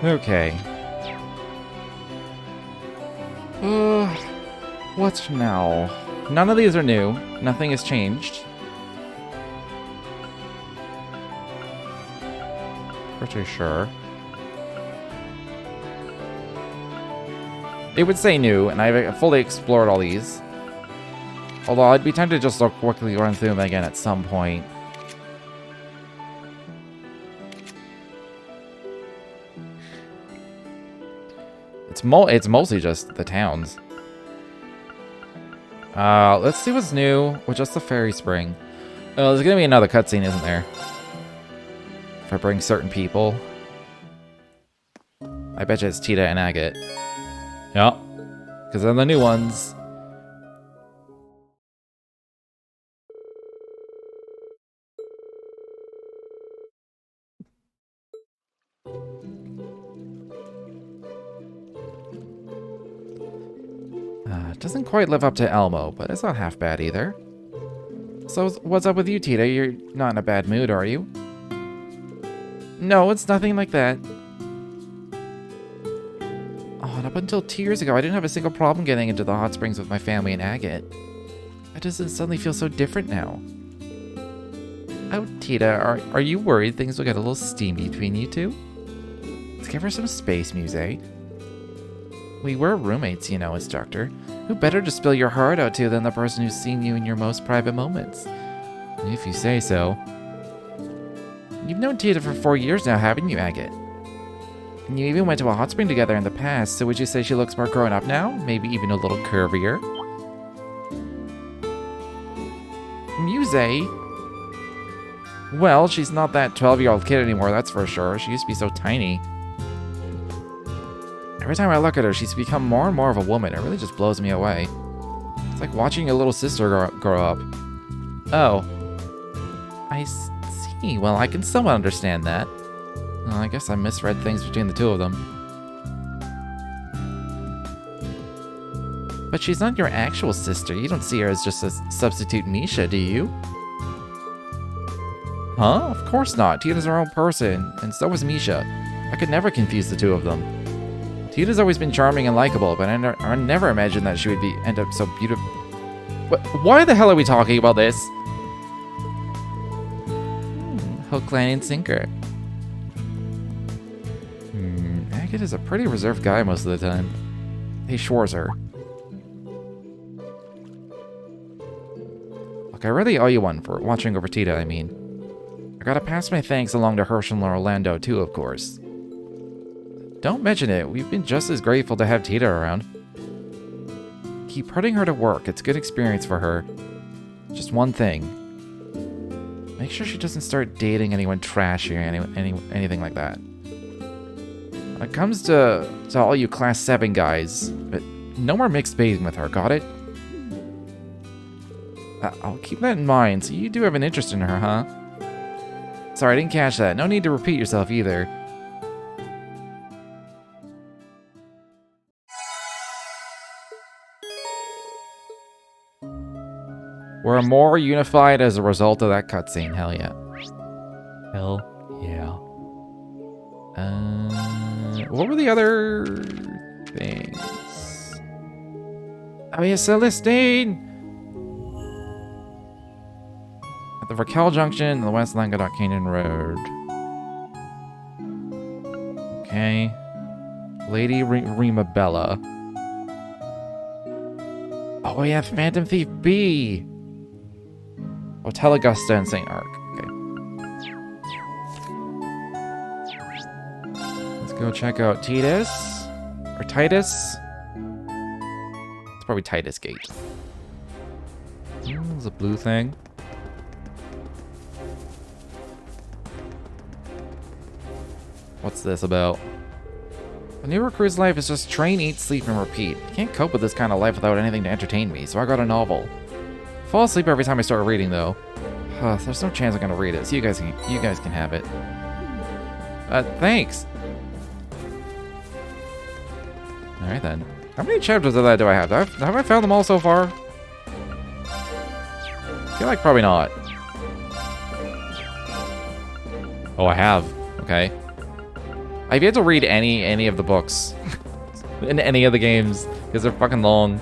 Okay. What now? None of these are new. Nothing has changed. Pretty sure. It would say new, and I've fully explored all these. Although I'd be tempted to just quickly run through them again at some point. It's mostly just the towns. Let's see what's new with just the fairy spring. Oh, there's gonna be another cutscene, isn't there? If I bring certain people. I bet you it's Tita and Agate. Yep. Because they're the new ones. It doesn't quite live up to Elmo, but it's not half bad either. So, what's up with you, Tita? You're not in a bad mood, are you? No, it's nothing like that. Oh, and up until 2 years ago, I didn't have a single problem getting into the hot springs with my family and Agate. It doesn't suddenly feel so different now. Oh, Tita, are you worried things will get a little steamy between you two? Let's give her some space, Muse. We were roommates, you know, instructor. Who better to spill your heart out to than the person who's seen you in your most private moments? If you say so. You've known Tita for 4 years now, haven't you, Agate? And you even went to a hot spring together in the past, so would you say she looks more grown up now? Maybe even a little curvier? Muse? Well, she's not that 12-year-old kid anymore, that's for sure. She used to be so tiny. Every time I look at her, she's become more and more of a woman. It really just blows me away. It's like watching your little sister grow up. Oh. I see. Well, I can somewhat understand that. Well, I guess I misread things between the two of them. But she's not your actual sister. You don't see her as just a substitute Misha, do you? Huh? Of course not. Tita's her own person, and so is Misha. I could never confuse the two of them. Tita's always been charming and likable, but I never imagined that she would end up so beautiful. Why the hell are we talking about this? Hook, line, and sinker. Agate is a pretty reserved guy most of the time. Hey, Schwarzer. Look, I really owe you one for watching over Tita, I mean. I gotta pass my thanks along to Herschel and Orlando, too, of course. Don't mention it. We've been just as grateful to have Tita around. Keep putting her to work. It's a good experience for her. Just one thing. Make sure she doesn't start dating anyone trashy or anything like that. When it comes to all you Class 7 guys, but no more mixed bathing with her, got it? I'll keep that in mind, so you do have an interest in her, huh? Sorry, I didn't catch that. No need to repeat yourself either. We're more unified as a result of that cutscene. Hell yeah. Hell yeah. What were the other things? Oh yeah, Celestine! At the Raquel Junction, the West Languedoc Canyon Road. Okay. Lady Rimabella. Oh yeah, Phantom Thief B! Hotel Augusta and St. Arc. Okay. Let's go check out Titus. Or Titus. It's probably Titus Gate. There's a blue thing. What's this about? A new recruit's life is just train, eat, sleep, and repeat. I can't cope with this kind of life without anything to entertain me, so I got a novel. Fall asleep every time I start reading, though. There's no chance I'm gonna read it, so you guys can have it. Thanks. All right then. How many chapters of that do I have? Have I found them all so far? I feel like probably not. Oh, I have. Okay. I've yet to read any of the books in any of the games because they're fucking long.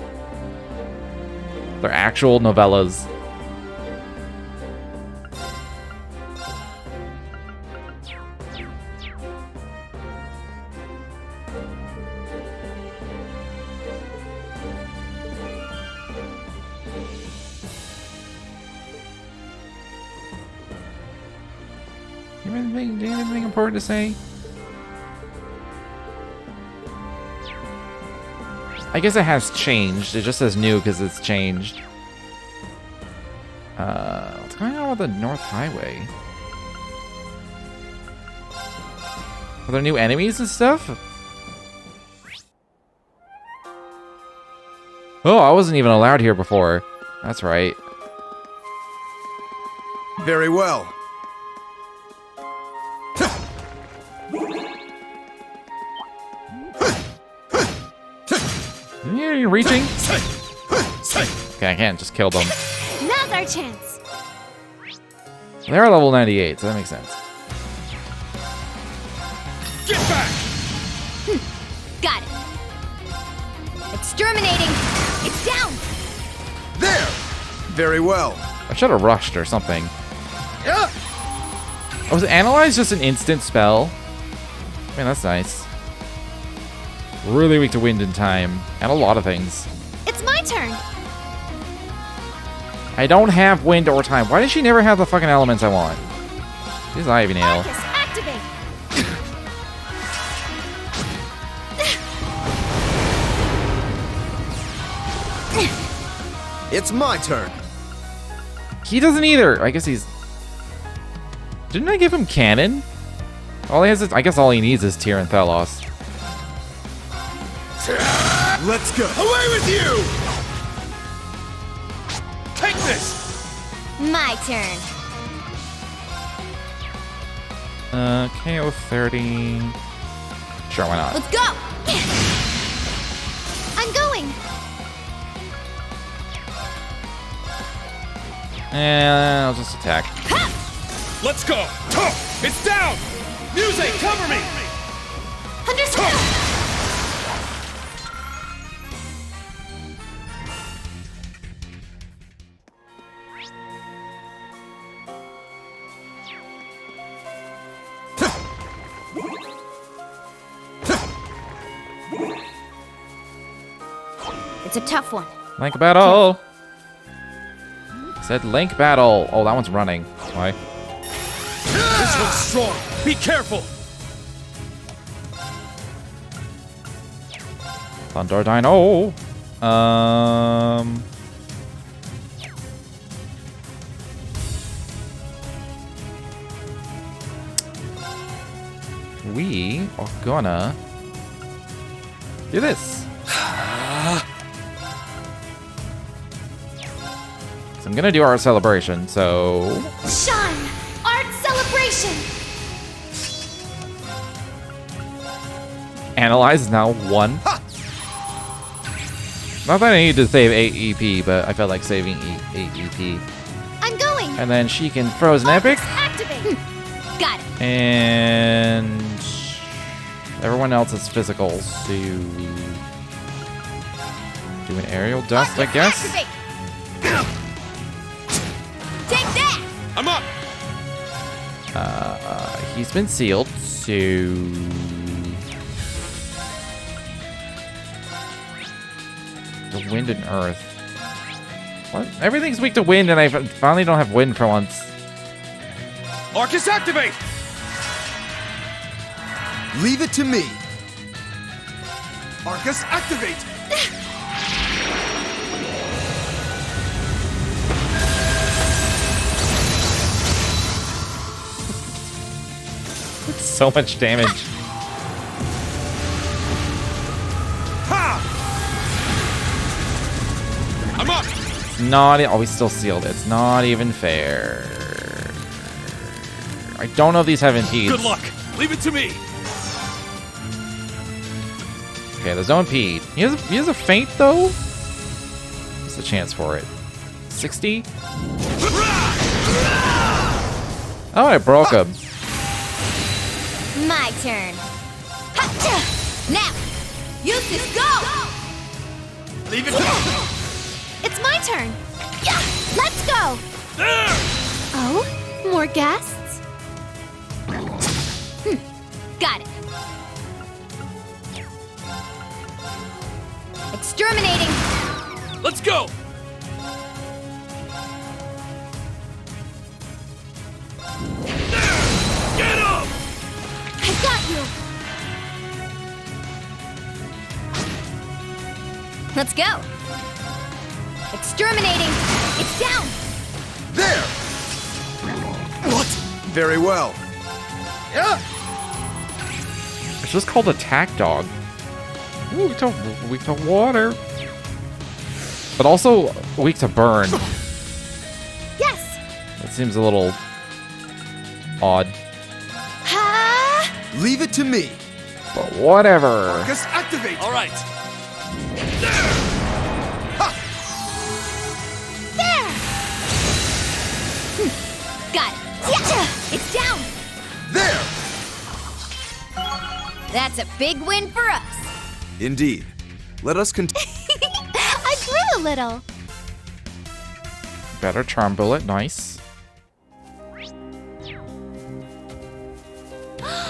They're actual novellas. Do you have anything important to say? I guess it has changed. It just says new because it's changed. What's going on with the North Highway? Are there new enemies and stuff? Oh, I wasn't even allowed here before. That's right. Very well. Yeah, you're reaching. Okay, I can't just kill them. Now's our chance. They're level 98, so that makes sense. Get back! Got it. Exterminating. It's down. There! Very well. I should have rushed or something. Was Analyze just an instant spell? Man, that's nice. Really weak to wind and time, and a lot of things. It's my turn. I don't have wind or time. Why does she never have the fucking elements I want? She's Ivy Nail. Focus, activate. It's my turn. He doesn't either. I guess he's... Didn't I give him cannon? All he has is... I guess all he needs is Tyr and TLoH. Let's go. Away with you! Take this! My turn. KO 30. Sure, why not? Let's go. I'm going. And I'll just attack. Ha! Let's go! It's down! Music, cover me! Understood. It's a tough one. Link battle! Said Link battle. Oh, that one's running. Why? This one's strong. Be careful. Thunder Dino. We are gonna do this. So I'm gonna do our celebration, so... Shine! Art celebration! Analyze is now 1. Not that I need to save 8 EP, but I felt like saving 8 EP. I'm going! And then she can Frozen Epic. Activate! Got it. And... everyone else is physicals, so... do an aerial dust, I guess? Activate! Take that! I'm up! He's been sealed, so... the wind and earth. What? Everything's weak to wind, and I finally don't have wind for once. Arcus, activate! Leave it to me. Arcus, activate! So much damage. Ha! I'm up! It's not... oh, he's still sealed. It's not even fair. I don't know if these have impedes. Good luck. Leave it to me. Okay, there's no impede. He has a feint, though? What's the chance for it? 60? Oh, I broke him. My turn. Ha-cha! Now, use this, go! Leave it to me. It's my turn. Yeah, let's go. There! Oh, more guests? Got it. Exterminating. Let's go! There! Get him! I got you. Let's go. Exterminating. It's down. There! What? Very well. Yeah. It's just called Attack Dog. Ooh, weak to water. But also weak to burn. Yes. That seems a little odd. Ha! Leave it to me. But whatever. Just activate. All right. There. Got it. Yeah. It's down. There. That's a big win for us. Indeed. Let us continue. I grew a little. Better charm bullet, nice.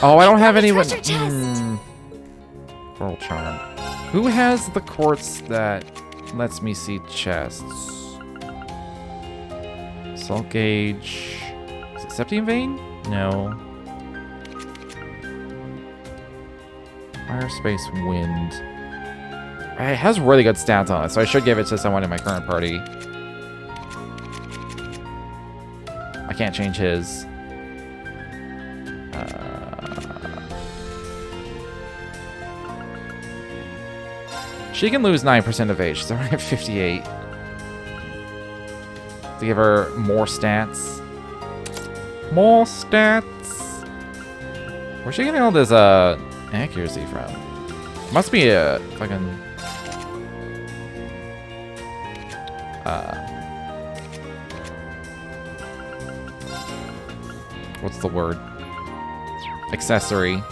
Oh, I don't have anyone. Treasure chest. Pearl charm. Who has the quartz that lets me see chests? Salt gauge. Is it Septium vein? No. Fire, space, wind. It has really good stats on it, so I should give it to someone in my current party. I can't change his. She can lose 9% of age. She's already at 58. To give her more stats. More stats. Where's she getting all this accuracy from? Must be a fucking what's the word? Accessory.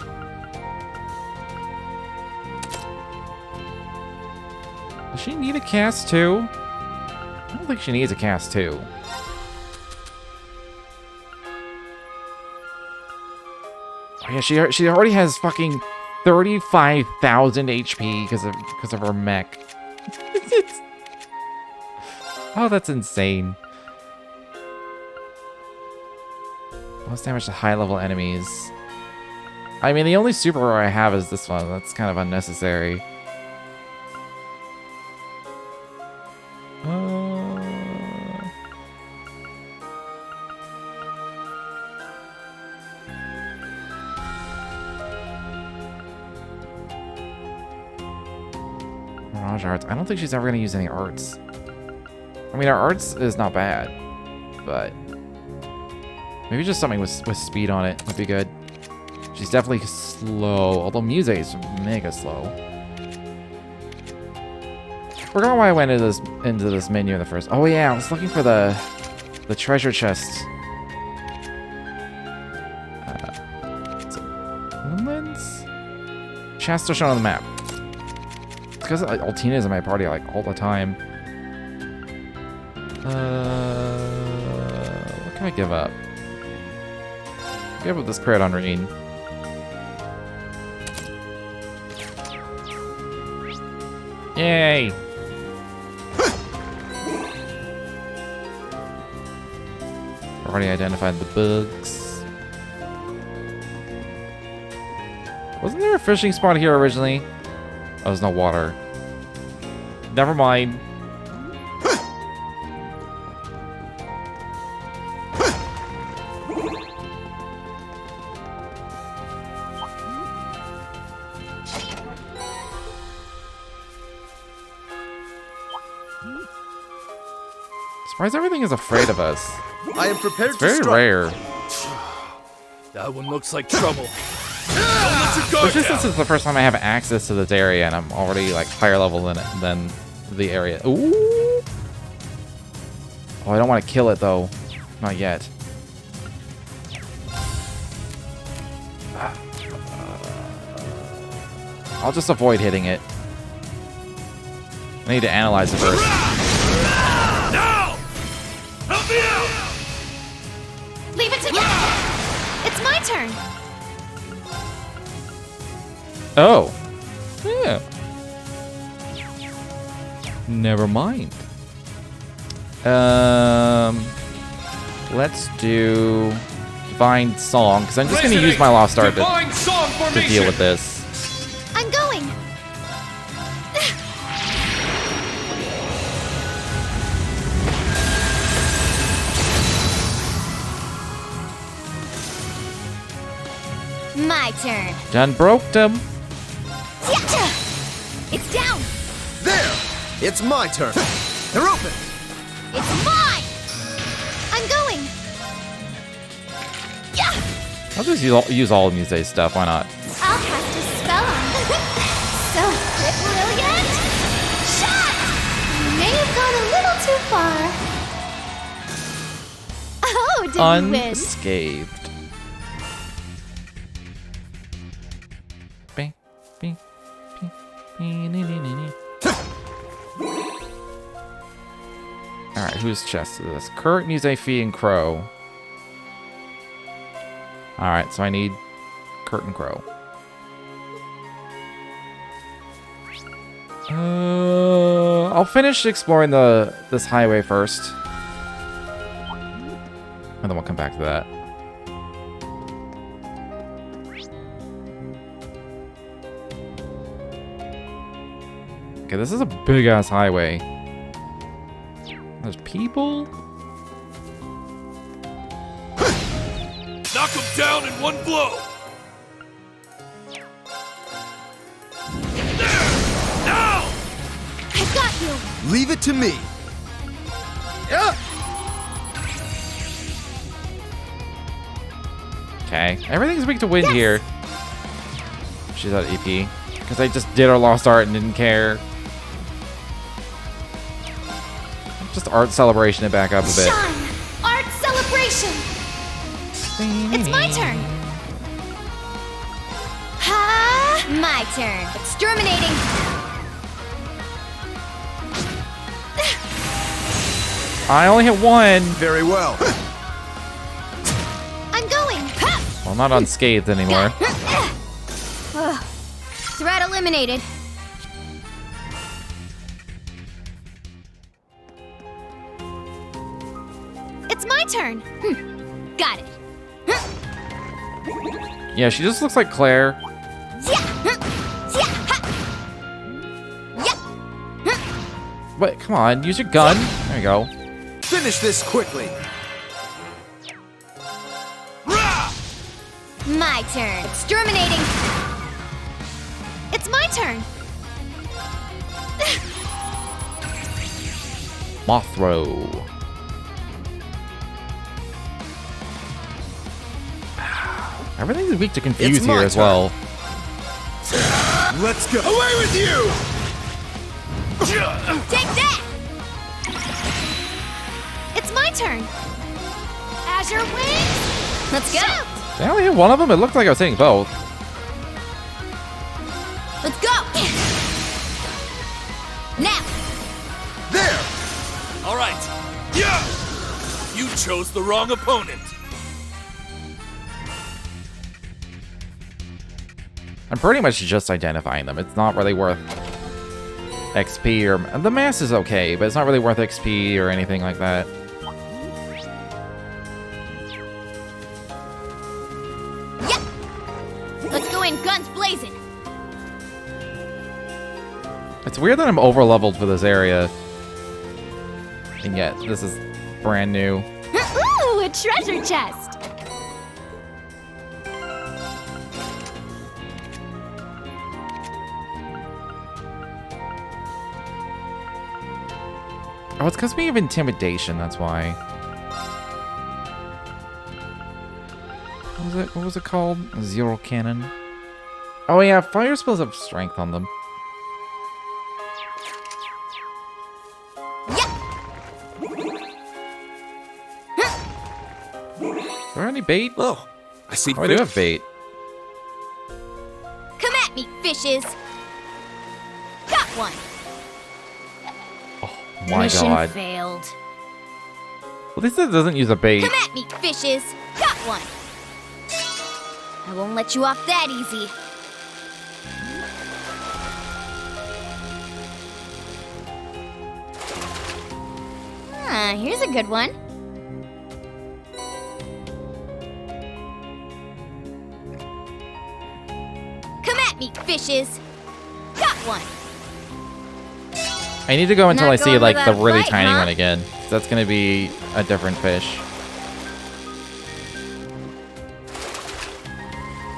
Does she need a cast too? I don't think she needs a cast too. Oh yeah, she already has fucking 35,000 HP because of her mech. Oh, that's insane. Most damage to high-level enemies. I mean, the only super rare I have is this one. That's kind of unnecessary. Mirage arts. I don't think she's ever going to use any arts. I mean, our arts is not bad, but maybe just something with speed on it would be good. She's definitely slow, although Muse is mega slow. Forgot why I went into this menu in the first. Oh yeah, I was looking for the treasure chest. Is it Moonlands? Chests are shown on the map. It's because Altina's in my party like all the time. What can I give up? Give up this crit on Rean. Yay! Already identified the bugs. Wasn't there a fishing spot here originally? Oh, there's no water. Never mind. Surprised everything is afraid of us. I am prepared It's to very strike. rare. That one looks like trouble. Don't let your guard Especially down. since it's the first time I have access to this area and I'm already like higher level than the area. Ooh! Oh, I don't want to kill it though. Not yet. I'll just avoid hitting it. I need to analyze it first. Now! Help me out! Leave it to me! It's my turn! Oh. Yeah. Never mind. Let's do Divine Song, because I'm just going to use my Lost Art Divine Song to formation. deal with this. I'm going! My turn. Done broke them. Yacha! It's down! There! It's my turn. They're open. It's mine! I'm going! Yeah! I'll just use all of Muse's stuff. Why not? I'll cast a spell on it. So brilliant! Shot! You may have gone a little too far. Oh, did you win? Unscathed. Bing, bing, bing, bing, nee, nee, nee, nee. Alright, whose chest is this? Kurt, Muse, Fee, and Crow. Alright, so I need Kurt and Crow. I'll finish exploring this highway first. And then we'll come back to that. Okay, this is a big-ass highway. There's people? Knock him down in one blow. There! Now! I've got you! Leave it to me. Yeah. Okay, everything's weak to wind here. She's at EP. Because I just did our Lost Art and didn't care. Just art celebration it back up a bit. Shine! Art celebration! It's my turn! Ha! My turn! Exterminating! I only hit one. Very well. I'm going! Ha! Well, I'm not unscathed anymore. Ugh. Threat eliminated. It's my turn. Got it. Yeah, she just looks like Claire. But come on, use your gun. There you go. Finish this quickly. My turn. Exterminating. It's my turn. Mothro. Everything's weak to confuse It's here my as well. Let's go. Away with you! Take that! It's my turn. Azure wings. Let's go. Did I only hit one of them? It looked like I was hitting both. Let's go. Now. There! All right. Yeah! You chose the wrong opponent. I'm pretty much just identifying them. It's not really worth XP or... The mass is okay, but it's not really worth XP or anything like that. Yep. Let's go in guns blazing. It's weird that I'm over-leveled for this area. And yet, this is brand new. Ooh, a treasure chest. Oh, it's because we have intimidation, that's why. What was it called? Zero cannon. Oh yeah, fire spells have strength on them. Is there any bait? Oh, I see. Oh, I do have bait. Come at me, fishes. Got one. Oh my Mission god. failed. Well, at least it doesn't use a bait. Come at me, fishes. Got one. I won't let you off that easy. Ah, here's a good one. Come at me, fishes. Got one. I need to go until Not I see going like the without a really fight, tiny huh? one again. That's gonna be a different fish.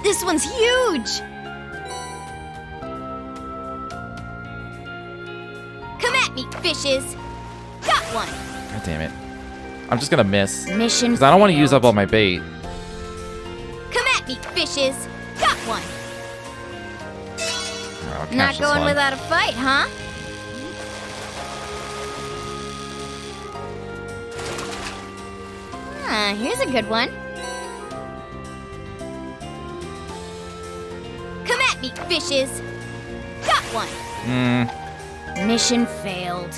This one's huge. Come at me, fishes. Got one. God damn it. I'm just gonna miss. Mission Because I don't want to use failed. up all my bait. Come at me, fishes. Got one. Alright, I'll catch Not this going one. without a fight, huh? Ah, here's a good one. Come at me, fishes. Got one. Mission failed.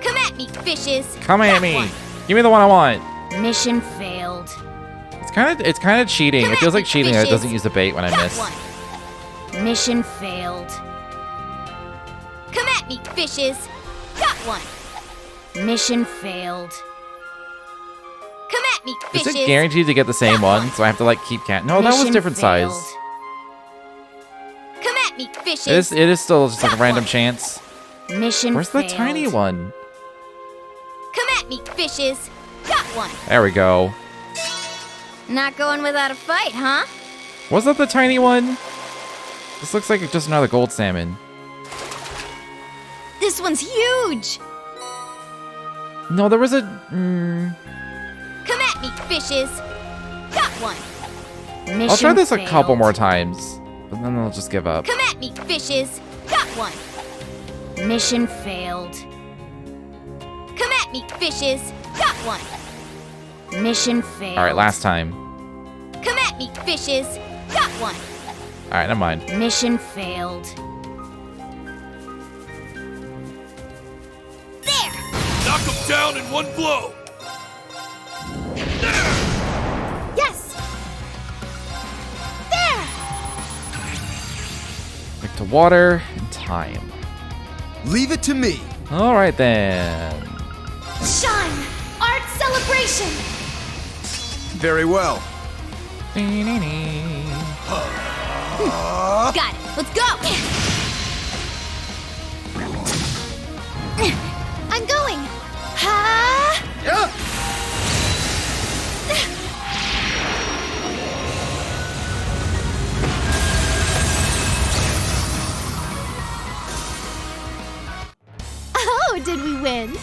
Come at me, fishes. Come at Got me. one. Give me the one I want. Mission failed. It's kind of cheating. Come It feels at like me, cheating that it fishes. doesn't use the bait when I Got miss. one. Mission failed. Come at me, fishes. Got one. Mission failed. Come at me, Is fishes. it guaranteed to get the same Got one? one. So I have to like keep count. No, that was Mission different failed. size. Come at me, fishes. It is still just like a Got random one. chance. Mission Where's the failed. tiny one? Come at me, fishes. Got one. There we go. Not going without a fight, huh? Was that the tiny one? This looks like just another gold salmon. This one's huge. No, there was a... Come at me, fishes. Got one. Mission I'll try this a failed. couple more times. But then I'll just give up. Come at me, fishes. Got one. Mission failed. Come at me, fishes. Got one. Mission failed. Alright, last time. Come at me, fishes. Got one. Alright, never mind. Mission failed. There! Knock him down in one blow. Yes! There! Back to water and time. Leave it to me. Alright then. Shine! Art celebration! Very well. Got it. Let's go! I'm going! Ha! Yeah. Oh, did we win?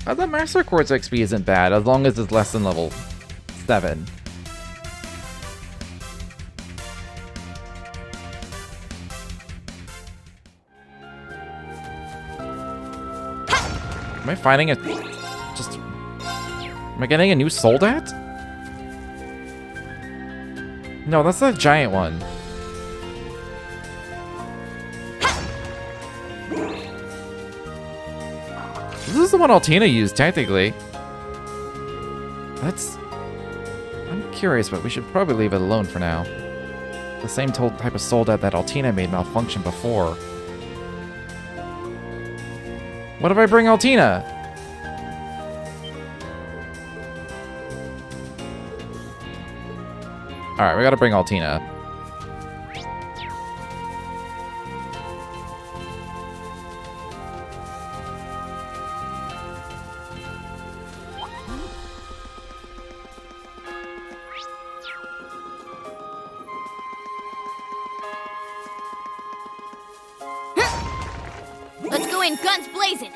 The Master Quartz XP isn't bad, as long as it's less than level 7. Am I finding a... just... Am I getting a new Soldat? No, that's the giant one. This is the one Altina used, technically. That's... I'm curious, but we should probably leave it alone for now. The same type of Soldat that Altina made malfunction before. What if I bring Altina? Alright, we gotta bring Altina. Let's go in, guns blazing!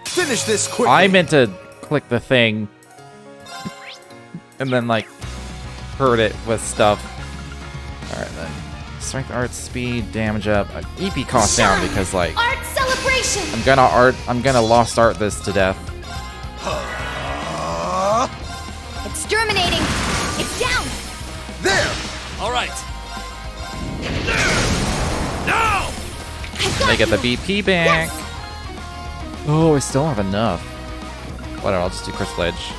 Finish this quickly. I meant to click the thing. And then, like, hurt it with stuff. Alright then. Strength, art, speed, damage up. EP cost down because, like... Art celebration! Annihilation! I'm gonna lost art this to death. Exterminating! It's down! There! All right. Now! I've got They get the you. BP back. Yes. Oh, I still don't have enough. Whatever, I'll just do Crystal Edge.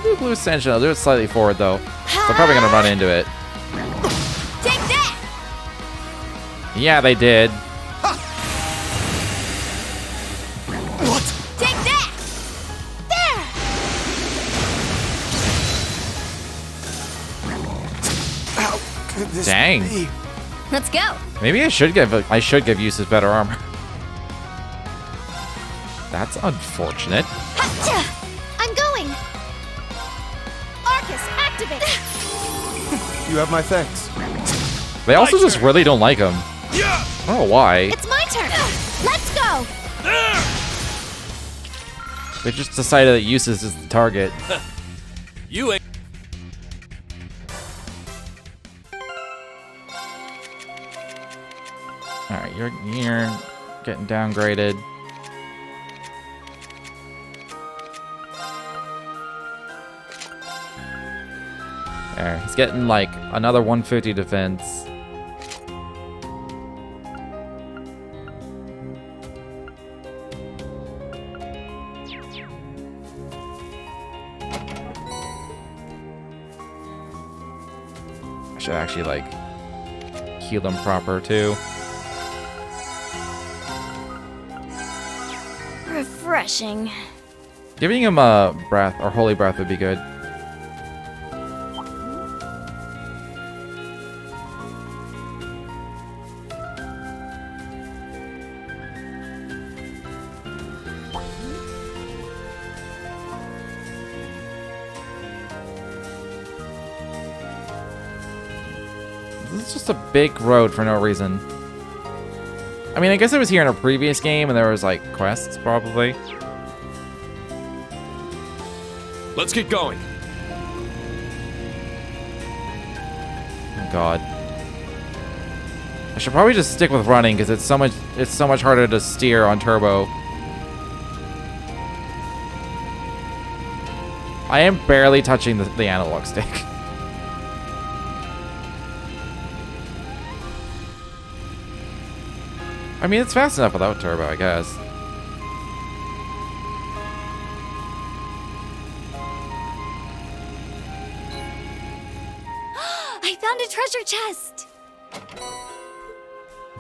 Do Blue Ascension. I'll do it slightly forward though. So I'm probably gonna run into it. Take that! Yeah, they did. What? Take that! There! How could this Dang. be? Let's go! Maybe I should give Uses better armor. That's unfortunate. Hacha! I'm going! Arcus, activate! You have my thanks. They also My just turn. really don't like him. Yeah! I don't know why. It's my turn! Let's go! There! They just decided that Uses is the target. You ain't. Alright, you're getting downgraded. There, he's getting like another 150 defense. I should actually like heal him proper too. Refreshing. Giving him a breath or holy breath would be good. This is just a big road for no reason. I mean, I guess I was here in a previous game and there was like quests probably. Let's get going. Oh god. I should probably just stick with running because it's so much harder to steer on turbo. I am barely touching the analog stick. I mean, it's fast enough without turbo, I guess. I found a treasure chest!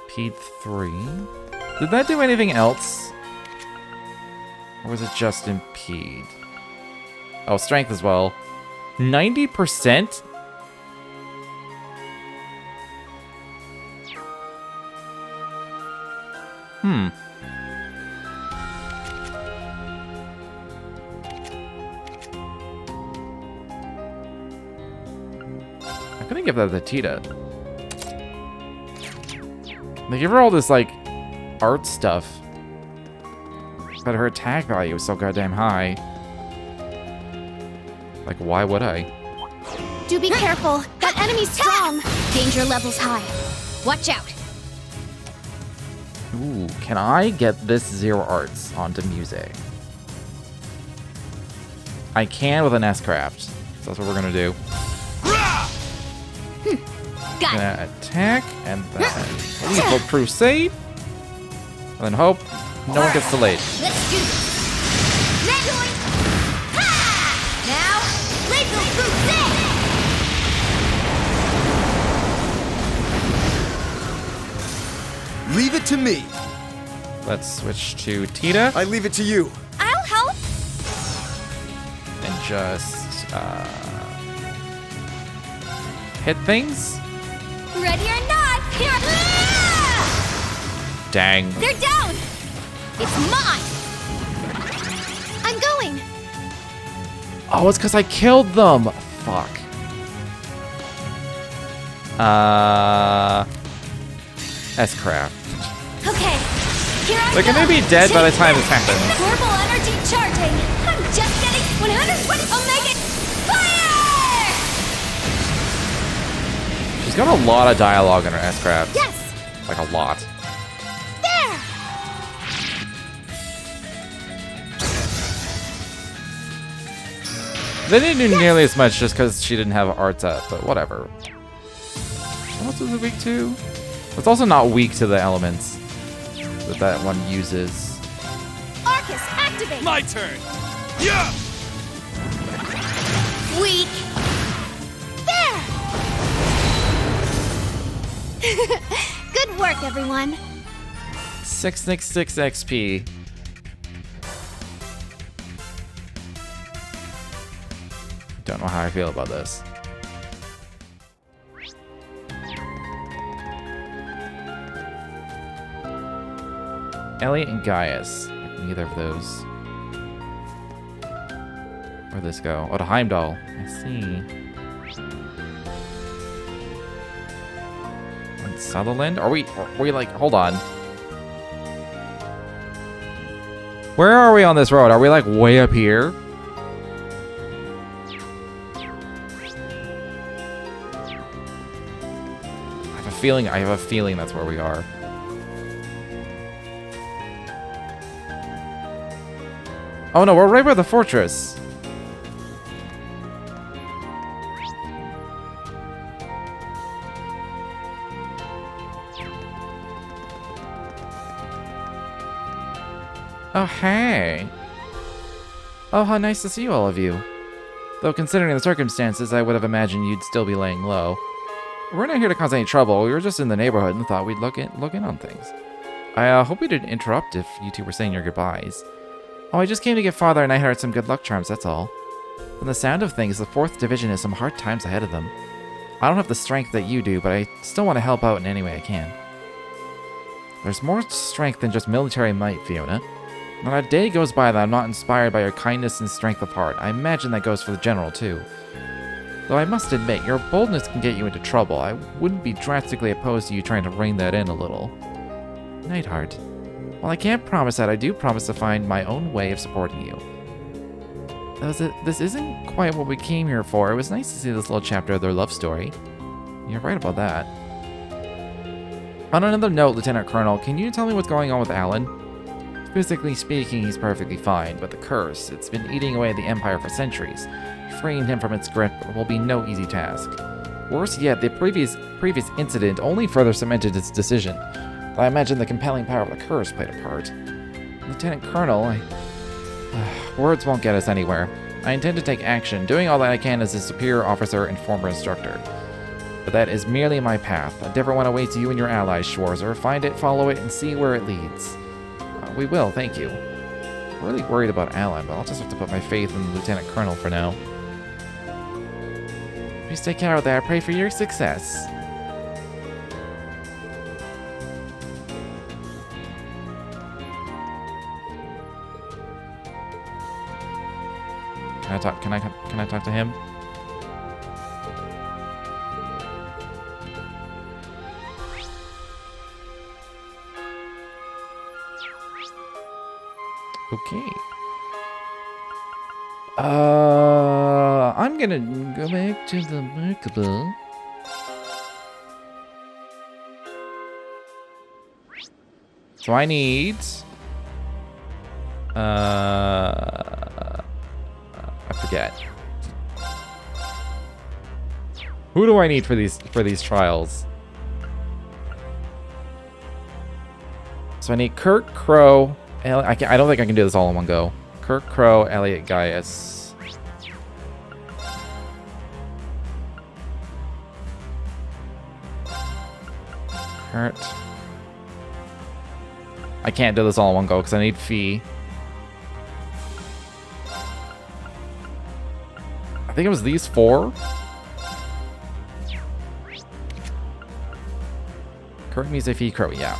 Impede 3. Did that do anything else? Or was it just impede? Oh, strength as well. 90%? I'm gonna give that to Tita. They give her all this, like, art stuff. But her attack value is so goddamn high. Like, why would I? Do be careful! That enemy's strong! Danger level's high. Watch out! Ooh, can I get this 0 arts onto music? I can with an S-Craft. So that's what we're gonna do. Got it! Gonna attack, and then Lethal Crusade. And then hope no one gets delayed. Let's do this! Meddling! Ha! Now, Lethal Crusade! Leave it to me. Let's switch to Tita I leave it to you. I'll help! and just hit things. Ready or not, here! Ah! Dang. They're down! It's mine! I'm going! Oh, it's because I killed them. Fuck. S-Craft. Okay, here I They're go! gonna be dead by the time this happens. Turbo energy charging! I'm just getting 120 Omega fire! She's got a lot of dialogue in her S-Craft. Yes! Like a lot. They didn't do nearly as much just because she didn't have arts up, but whatever. What else is it weak to? It's also not weak to the elements that one uses. Arcus, activate! My turn! Yeah! Weak! There! Good work, everyone. 666 XP. Don't know how I feel about this. Elliot and Gaius. Neither of those. Where'd this go? Oh, to Heimdall. I see. And Sutherland? Are we like, hold on. Where are we on this road? Are we like way up here? I have a feeling that's where we are. Oh no, we're right by the fortress. Oh, hey. Oh, how nice to see all of you. Though considering the circumstances, I would have imagined you'd still be laying low. We're not here to cause any trouble. We were just in the neighborhood and thought we'd look in on things. I hope we didn't interrupt if you two were saying your goodbyes. Oh, I just came to give Father and I heard some good luck charms, that's all. From the sound of things, the 4th Division has some hard times ahead of them. I don't have the strength that you do, but I still want to help out in any way I can. There's more strength than just military might, Fiona. Not a day goes by that I'm not inspired by your kindness and strength of heart. I imagine that goes for the General, too. Though I must admit, your boldness can get you into trouble. I wouldn't be drastically opposed to you trying to rein that in a little. Nightheart. While I can't promise that, I do promise to find my own way of supporting you. This isn't quite what we came here for. It was nice to see this little chapter of their love story. You're right about that. On another note, Lieutenant Colonel, can you tell me what's going on with Alan? Physically speaking, he's perfectly fine, but the curse, it's been eating away at the Empire for centuries. Freeing him from its grip will be no easy task. Worse yet, the previous incident only further cemented its decision. I imagine the compelling power of the curse played a part. Lieutenant Colonel, words won't get us anywhere. I intend to take action, doing all that I can as a superior officer and former instructor. But that is merely my path. A different one awaits you and your allies, Schwarzer. Find it, follow it, and see where it leads. We will, thank you. I'm really worried about Alan, but I'll just have to put my faith in the Lieutenant Colonel for now. Please take care out there. I pray for your success. Can I talk to him? Okay. I'm gonna go back to the Merkaba. So I need I forget. Who do I need for these trials? So I need Kirk, Crow, I don't think I can do this all in one go. Kirk, Crow, Elliot, Gaius. Kurt. I can't do this all in one go because I need Fee. I think it was these 4. Kurt needs a Fee, Crow, yeah.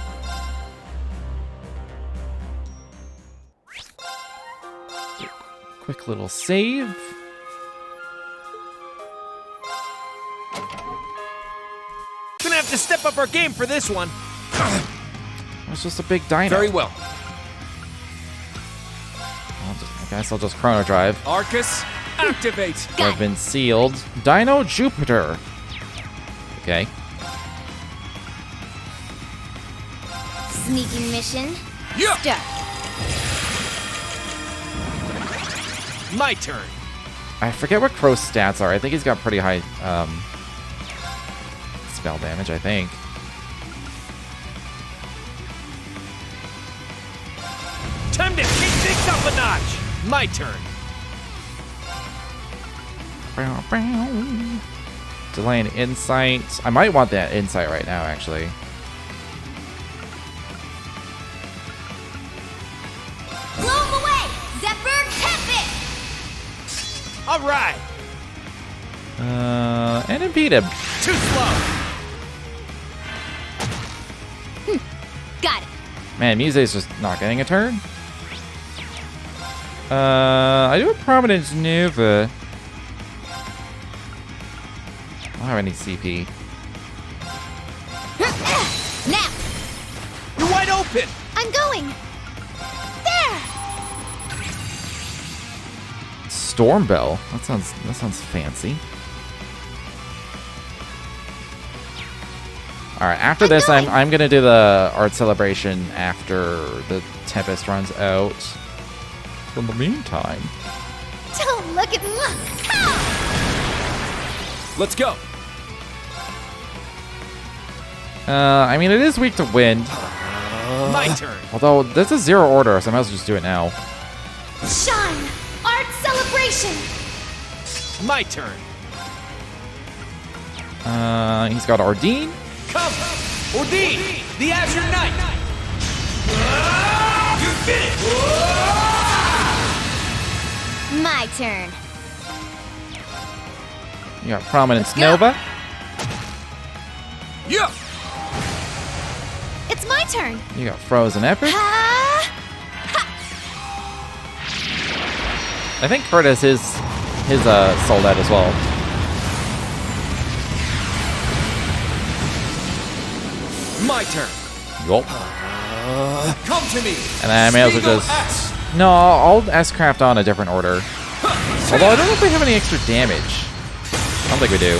Quick little save. Gonna have to step up our game for this one. It's just a big dino. Very well. I guess I'll just chrono drive. Arcus, activate! I've been sealed. Dino Jupiter. Okay. Sneaking mission. Yeah. Start. My turn. I forget what Crow's stats are. I think he's got pretty high spell damage, I think. Time to kick things up a notch. My turn. Delaying insight. I might want that insight right now, actually. Blow him away! Zephyr Tempest! All right. And impede him. Too slow. Got it. Man, Muse's just not getting a turn. I do a Prominence Nova. I don't have any CP. Now! You're wide open. I'm going! There! Storm Bell. That sounds fancy. All right, after this, I'm gonna do the art celebration after the Tempest runs out. In the meantime, Don't look at look! Let's go. I mean, it is weak to wind. My turn. Although this is 0 order, so I might as well just do it now. Shine! Art celebration! My turn. He's got Ardeen. Come, Odin, the Azure Knight. You're finished. My turn. You got Prominence Go. Nova. Yeah. It's my turn. You got Frozen Epic. Ha! I think Kurt has his sold out as well. My turn. Yup. Come to me. And I may as well Eagle just... S. No, I'll S-craft on a different order. Although I don't know if we have any extra damage. I don't think we do.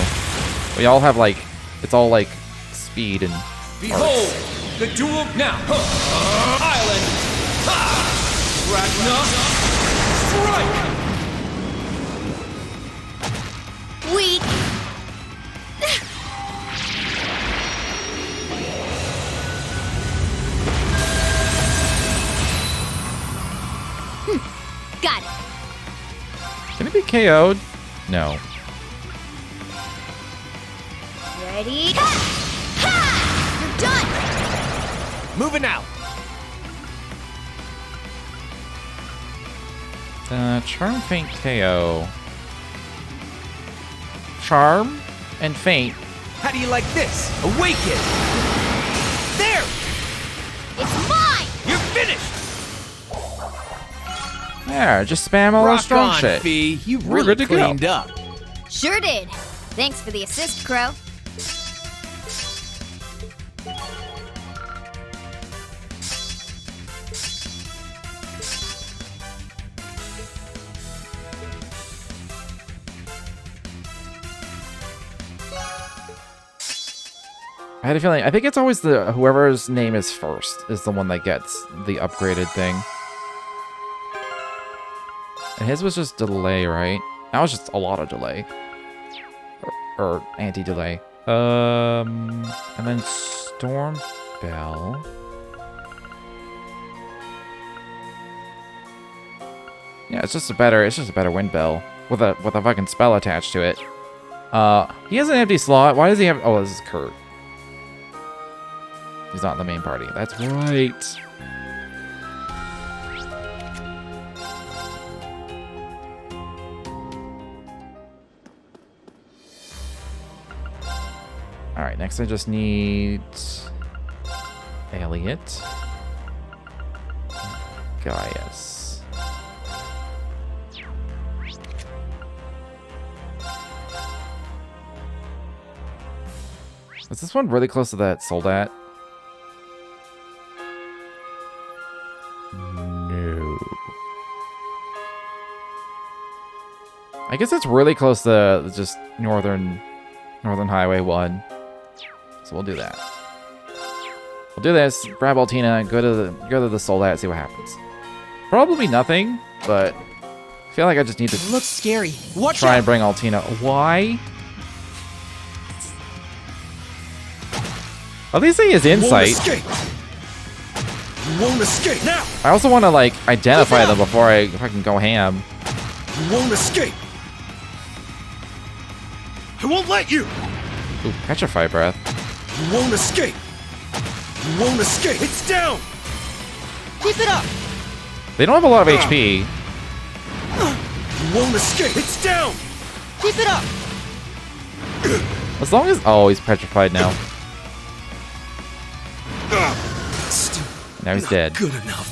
We all have like... It's all like speed and... Behold, arts. the duel now. Island. Ragnar. Strike. Weak. Got it. Can it be KO'd? No. Ready? Ha! Ha! You're done. Moving out. Charm, Feint, KO. Charm and Feint. How do you like this? Awaken. There. It's mine. You're finished. There, just spam all those Rock strong on, shit. Fee. You've We're really good to go. cleaned up. Sure did. Thanks for the assist, Crow. I had a feeling. I think it's always the whoever's name is first is the one that gets the upgraded thing. And his was just delay, right? That was just a lot of delay. Or anti-delay. And then Storm Bell. Yeah, it's just a better wind bell with a fucking spell attached to it. He has an empty slot. Why does he have? Oh, this is Kurt. He's not in the main party. That's right. Alright, next I just need Elliot. Gaius. Is this one really close to that Soldat? No. I guess it's really close to just Northern Highway 1. So we'll do that. We'll do this, grab Altina, go to the Soldat, see what happens. Probably nothing, but feel like I just need to Looks scary. Watch try out. and bring Altina. Why? At least he has You won't insight. escape. You won't escape. Now. I also want to, like, identify them before I fucking go ham. You won't escape. I won't let you. Ooh, petrify breath. You won't escape. You won't escape. It's down. Keep it up. They don't have a lot of HP. You won't escape. It's down. Keep it up. As long as... Oh, he's petrified now. Still Now he's dead. good enough.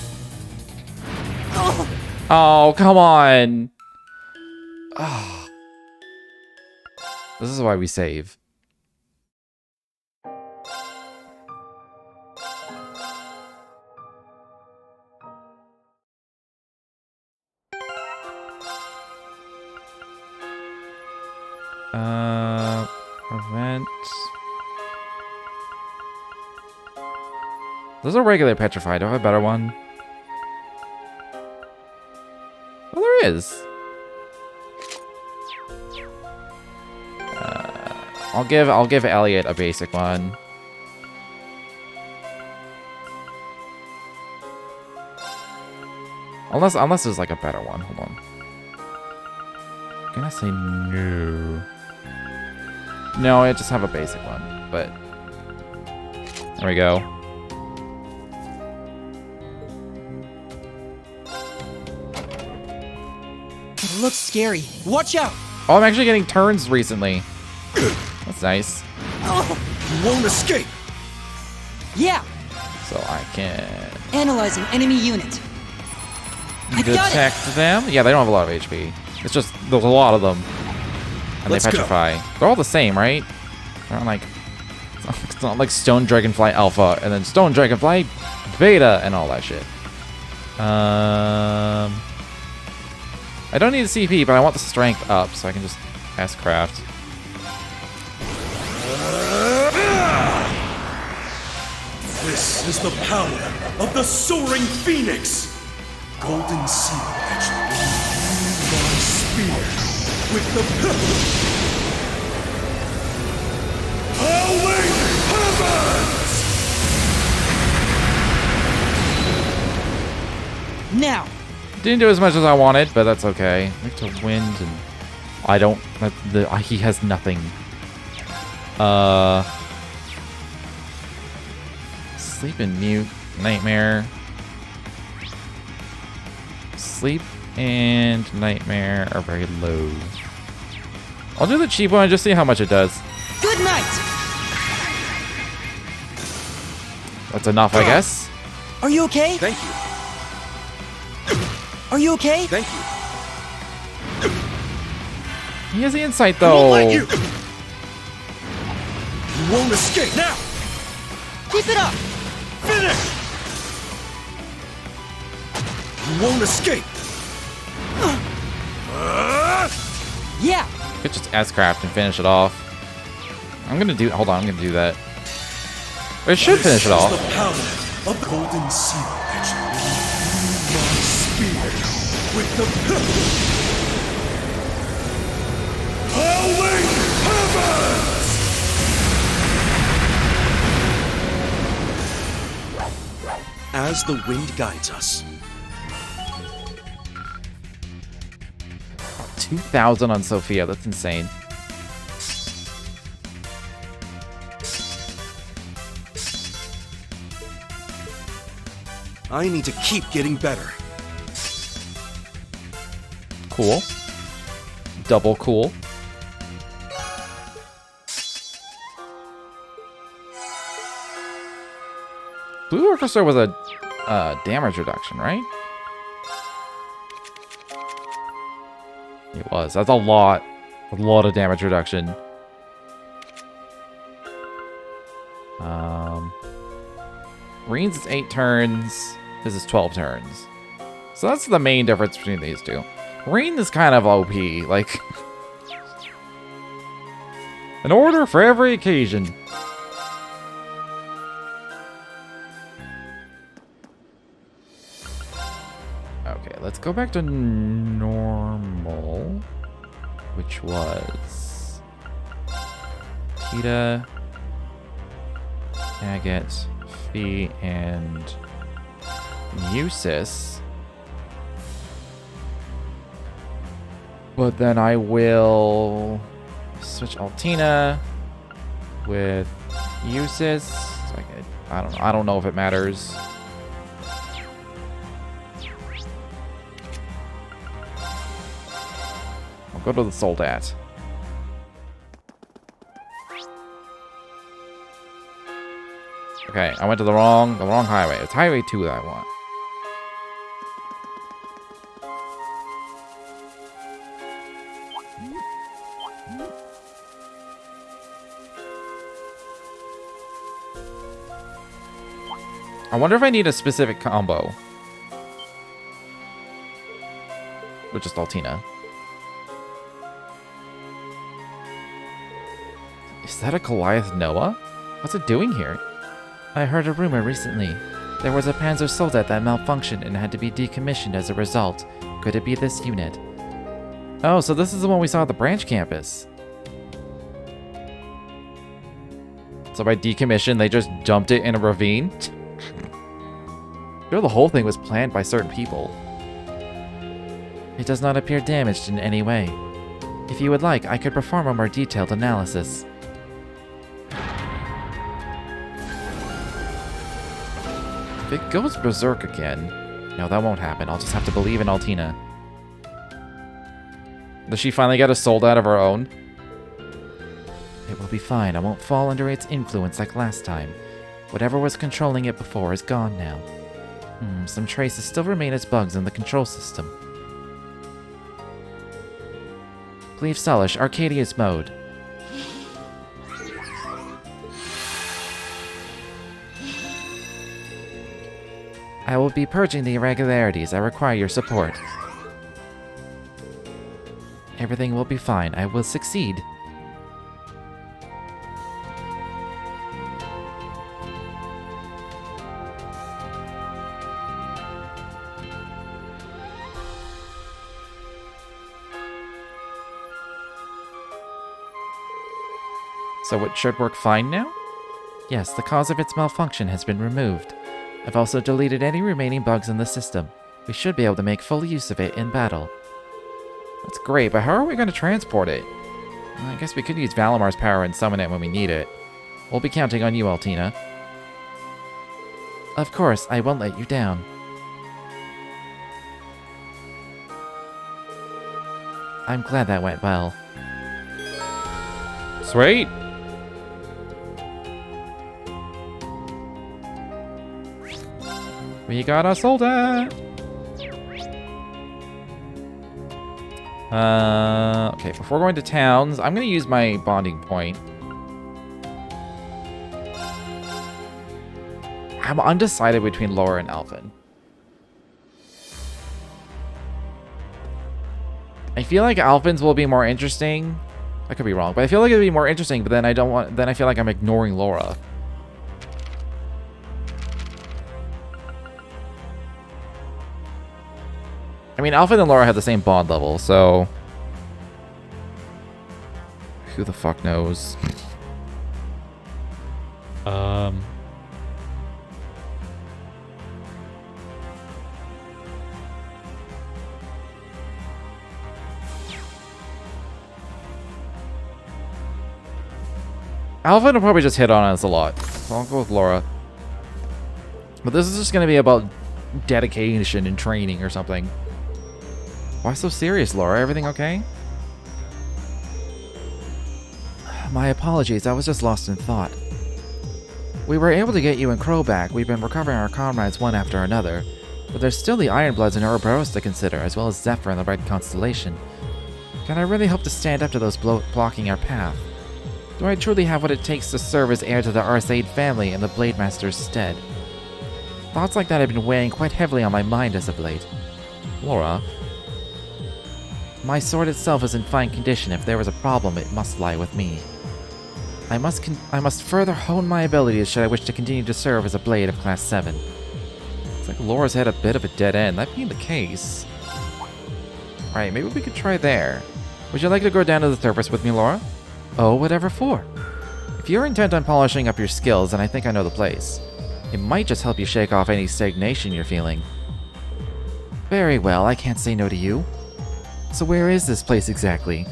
Oh, come on. Oh. This is why we save. Prevent. There's a regular petrified. Do I have a better one? Oh, there is. I'll give Elliot a basic one. Unless there's like a better one. Hold on. I'm gonna say no. No, I just have a basic one, but there we go. Looks scary. Watch out. Oh, I'm actually getting turns recently. That's nice. You won't escape. Yeah. So I can Analyzing enemy unit. I got it. detect them. Yeah, they don't have a lot of HP. It's just there's a lot of them, and Let's they go. petrify. They're all the same, right? They're not like it's not like Stone Dragonfly Alpha and then Stone Dragonfly Beta and all that shit. I don't need the CP, but I want the strength up, so I can just S-craft. This is the power of the soaring phoenix. Golden seal etched in my spear with the purple. Howling heavens! Now. Didn't do as much as I wanted, but that's okay. Weak to wind, and I don't. He has nothing. Sleep and mute, nightmare. Sleep and nightmare are very low. I'll do the cheap one and just see how much it does. Good night. That's enough, I guess. Are you okay? Thank you. Are you okay? Thank you. He has the insight, I won't though. let you. You won't escape. Now. Keep it up. Finish. You won't escape. Yeah. Could just S-craft and finish it off. I'm gonna do. Hold on, I'm gonna do that. It should finish it This is off. the power of the golden seal etched in my spear with the purple. Howling heavens! As the wind guides us. 2,000 on Sophia. That's insane. I need to keep getting better. Cool. Double cool. Blue Orchestra was a damage reduction, right? It was. That's a lot of damage reduction. Rean's is 8 turns. His is 12 turns. So that's the main difference between these two. Rean is kind of OP, like an order for every occasion. Okay, let's go back to normal, which was Tita, Agate, Fee, and Musis. But then I will switch Altina with Musis. I don't know if it matters. I'll go to the Soldat. Okay, I went to the wrong highway. It's Highway 2 that I want. I wonder if I need a specific combo. With just Altina. Is that a Goliath Noah? What's it doing here? I heard a rumor recently. There was a Panzer Soldat that malfunctioned and had to be decommissioned as a result. Could it be this unit? Oh, so this is the one we saw at the branch campus. So by decommission, they just dumped it in a ravine? Sure, the whole thing was planned by certain people. It does not appear damaged in any way. If you would like, I could perform a more detailed analysis. If it goes berserk again... No, that won't happen. I'll just have to believe in Altina. Does she finally get a Soldat of her own? It will be fine. I won't fall under its influence like last time. Whatever was controlling it before is gone now. Some traces still remain as bugs in the control system. Leave TLoH, Arcadia's mode. I will be purging the irregularities. I require your support. Everything will be fine. I will succeed. So it should work fine now? Yes, the cause of its malfunction has been removed. I've also deleted any remaining bugs in the system. We should be able to make full use of it in battle. That's great, but how are we going to transport it? Well, I guess we could use Valamar's power and summon it when we need it. We'll be counting on you, Altina. Of course, I won't let you down. I'm glad that went well. Sweet! We got a Soldat! Okay, before going to towns, I'm gonna use my bonding point. I'm undecided between Laura and Alvin. I feel like Alvin's will be more interesting. I could be wrong, but I feel like it'd be more interesting, but then I feel like I'm ignoring Laura. I mean, Alvin and Laura have the same bond level, so... Who the fuck knows? Alvin will probably just hit on us a lot, so I'll go with Laura. But this is just going to be about dedication and training or something. Why so serious, Laura? Everything okay? My apologies, I was just lost in thought. We were able to get you and Crow back. We've been recovering our comrades one after another. But there's still the Ironbloods and Ouroboros to consider, as well as Zephyr and the Red Constellation. Can I really hope to stand up to those blocking our path? Do I truly have what it takes to serve as heir to the Arseid family in the Blade Master's stead? Thoughts like that have been weighing quite heavily on my mind as of late. Laura? My sword itself is in fine condition. If there was a problem, it must lie with me. I must further hone my abilities should I wish to continue to serve as a blade of Class 7. Looks like Laura's had a bit of a dead end. That being the case... Right, maybe we could try there. Would you like to go down to the surface with me, Laura? Oh, whatever for? If you're intent on polishing up your skills, then I think I know the place. It might just help you shake off any stagnation you're feeling. Very well, I can't say no to you. So where is this place exactly?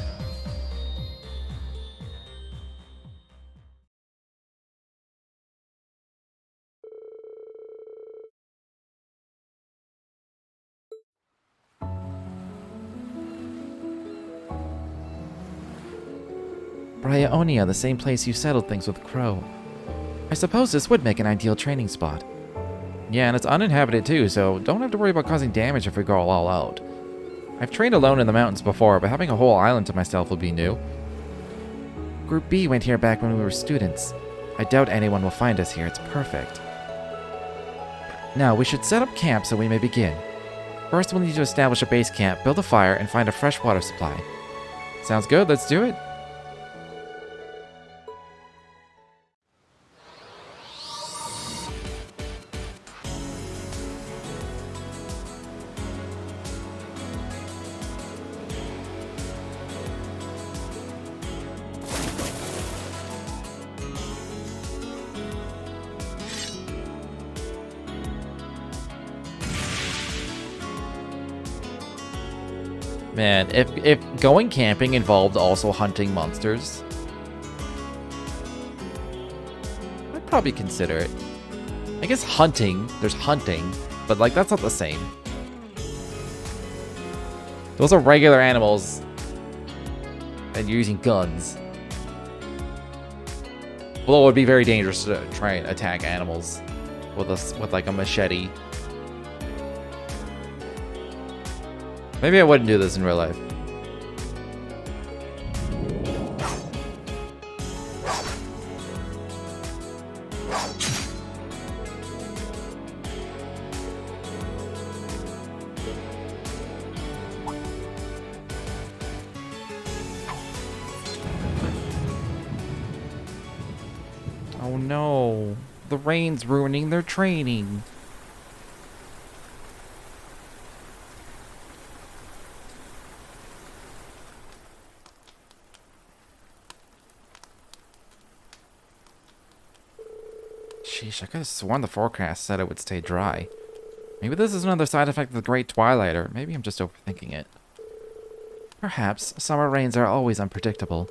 Bryaonia, the same place you settled things with Crow. I suppose this would make an ideal training spot. Yeah, and it's uninhabited too, so don't have to worry about causing damage if we go all out. I've trained alone in the mountains before, but having a whole island to myself will be new. Group B went here back when we were students. I doubt anyone will find us here, it's perfect. Now, we should set up camp so we may begin. First, we'll need to establish a base camp, build a fire, and find a fresh water supply. Sounds good, let's do it. Man, if going camping involved also hunting monsters, I'd probably consider it. I guess there's hunting, but like that's not the same. Those are regular animals, and you're using guns. Although it would be very dangerous to try and attack animals with like a machete. Maybe I wouldn't do this in real life. Oh no, the rain's ruining their training. Sheesh, I could have sworn the forecast said it would stay dry. Maybe this is another side effect of the Great Twilight, or maybe I'm just overthinking it. Perhaps. Summer rains are always unpredictable.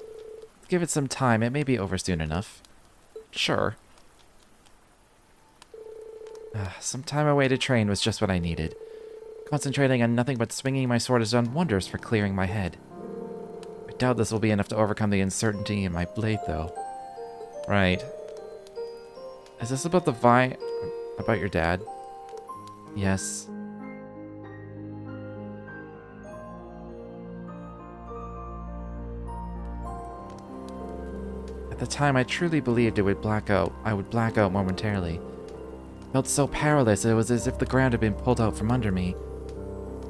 Give it some time, it may be over soon enough. Sure. Some time away to train was just what I needed. Concentrating on nothing but swinging my sword has done wonders for clearing my head. I doubt this will be enough to overcome the uncertainty in my blade, though. Right. Is this about the vine... about your dad? Yes. At the time, I truly believed I would black out momentarily. Felt so powerless, it was as if the ground had been pulled out from under me.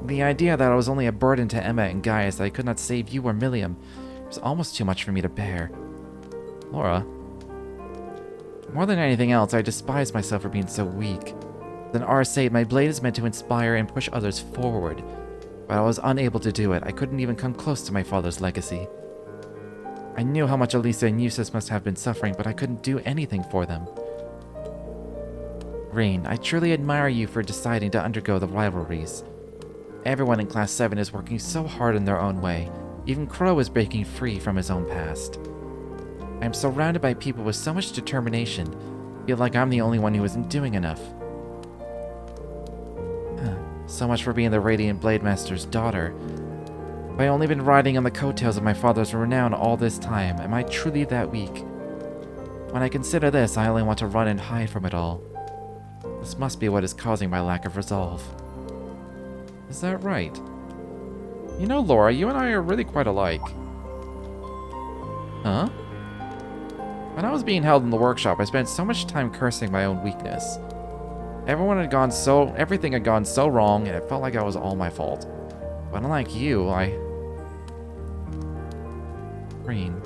The idea that I was only a burden to Emma and Gaius, that I could not save you or Milliam, was almost too much for me to bear. Laura... More than anything else, I despise myself for being so weak. As an Arcade, my blade is meant to inspire and push others forward. But I was unable to do it. I couldn't even come close to my father's legacy. I knew how much Elisa and Eustace must have been suffering, but I couldn't do anything for them. Rean, I truly admire you for deciding to undergo the rivalries. Everyone in Class 7 is working so hard in their own way. Even Crow is breaking free from his own past. I am surrounded by people with so much determination. I feel like I'm the only one who isn't doing enough. So much for being the Radiant Blade Master's daughter. Have I only been riding on the coattails of my father's renown all this time? Am I truly that weak? When I consider this, I only want to run and hide from it all. This must be what is causing my lack of resolve. Is that right? You know, Laura, you and I are really quite alike. Huh? When I was being held in the workshop, I spent so much time cursing my own weakness. Everything had gone so wrong, and it felt like it was all my fault. But unlike you, Rean,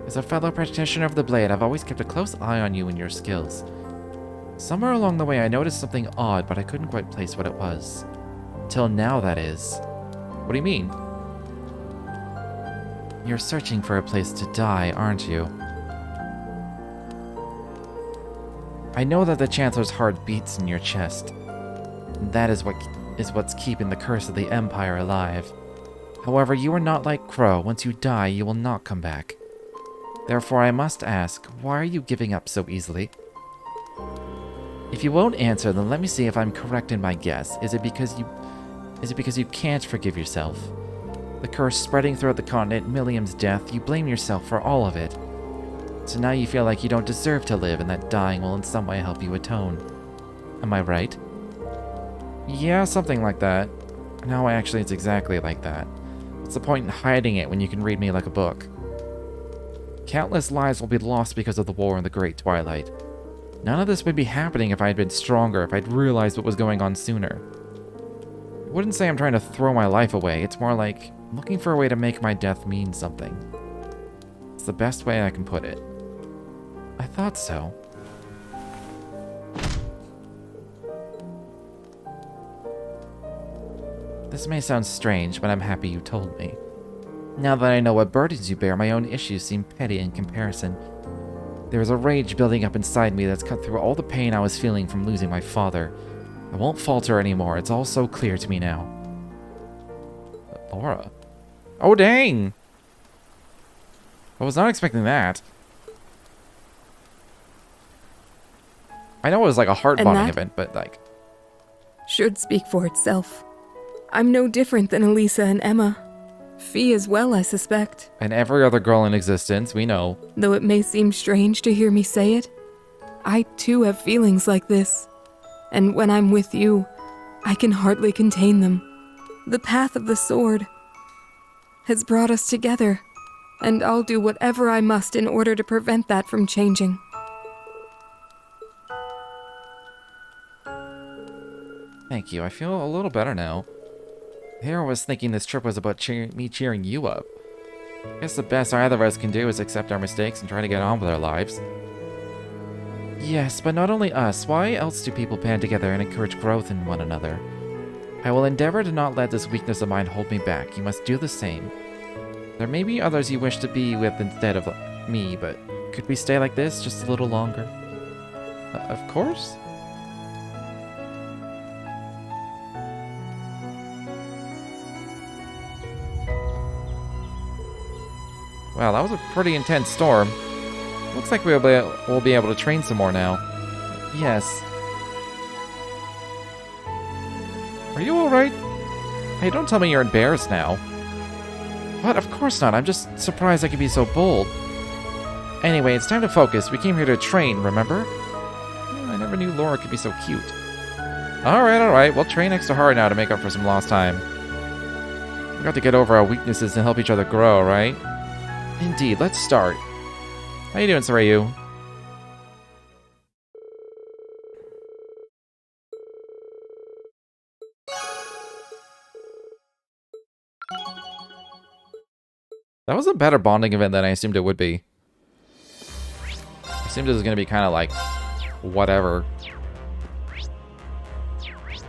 as a fellow practitioner of the blade, I've always kept a close eye on you and your skills. Somewhere along the way I noticed something odd, but I couldn't quite place what it was. Till now, that is. What do you mean? You're searching for a place to die, aren't you? I know that the Chancellor's heart beats in your chest. That is what's keeping the curse of the Empire alive. However, you are not like Crow. Once you die, you will not come back. Therefore, I must ask, why are you giving up so easily? If you won't answer, then let me see if I'm correct in my guess. Is it because you can't forgive yourself? The curse spreading throughout the continent, Milliam's death, you blame yourself for all of it. So now you feel like you don't deserve to live and that dying will in some way help you atone. Am I right? Yeah, something like that. No, actually, it's exactly like that. What's the point in hiding it when you can read me like a book? Countless lives will be lost because of the war in the Great Twilight. None of this would be happening if I had been stronger, if I'd realized what was going on sooner. I wouldn't say I'm trying to throw my life away, it's more like looking for a way to make my death mean something. It's the best way I can put it. I thought so. This may sound strange, but I'm happy you told me. Now that I know what burdens you bear, my own issues seem petty in comparison. There is a rage building up inside me that's cut through all the pain I was feeling from losing my father. I won't falter anymore, it's all so clear to me now. But Laura? Oh dang! I was not expecting that. I know it was like a heart bonding event, but like... should speak for itself. I'm no different than Elisa and Emma. Fee as well, I suspect. And every other girl in existence, we know. Though it may seem strange to hear me say it, I too have feelings like this. And when I'm with you, I can hardly contain them. The path of the sword has brought us together, and I'll do whatever I must in order to prevent that from changing. Thank you, I feel a little better now. Here I was thinking this trip was about me cheering you up. I guess the best either of us can do is accept our mistakes and try to get on with our lives. Yes, but not only us. Why else do people band together and encourage growth in one another? I will endeavor to not let this weakness of mine hold me back. You must do the same. There may be others you wish to be with instead of me, but could we stay like this just a little longer? Of course. Wow, that was a pretty intense storm. Looks like we'll be able to train some more now. Yes. Are you alright? Hey, don't tell me you're embarrassed now. What? Of course not. I'm just surprised I could be so bold. Anyway, it's time to focus. We came here to train, remember? I never knew Laura could be so cute. Alright. We'll train extra hard now to make up for some lost time. We got to get over our weaknesses and help each other grow, right? Indeed, let's start. How you doing, Sarayu? That was a better bonding event than I assumed it would be. I assumed it was going to be kind of like, whatever.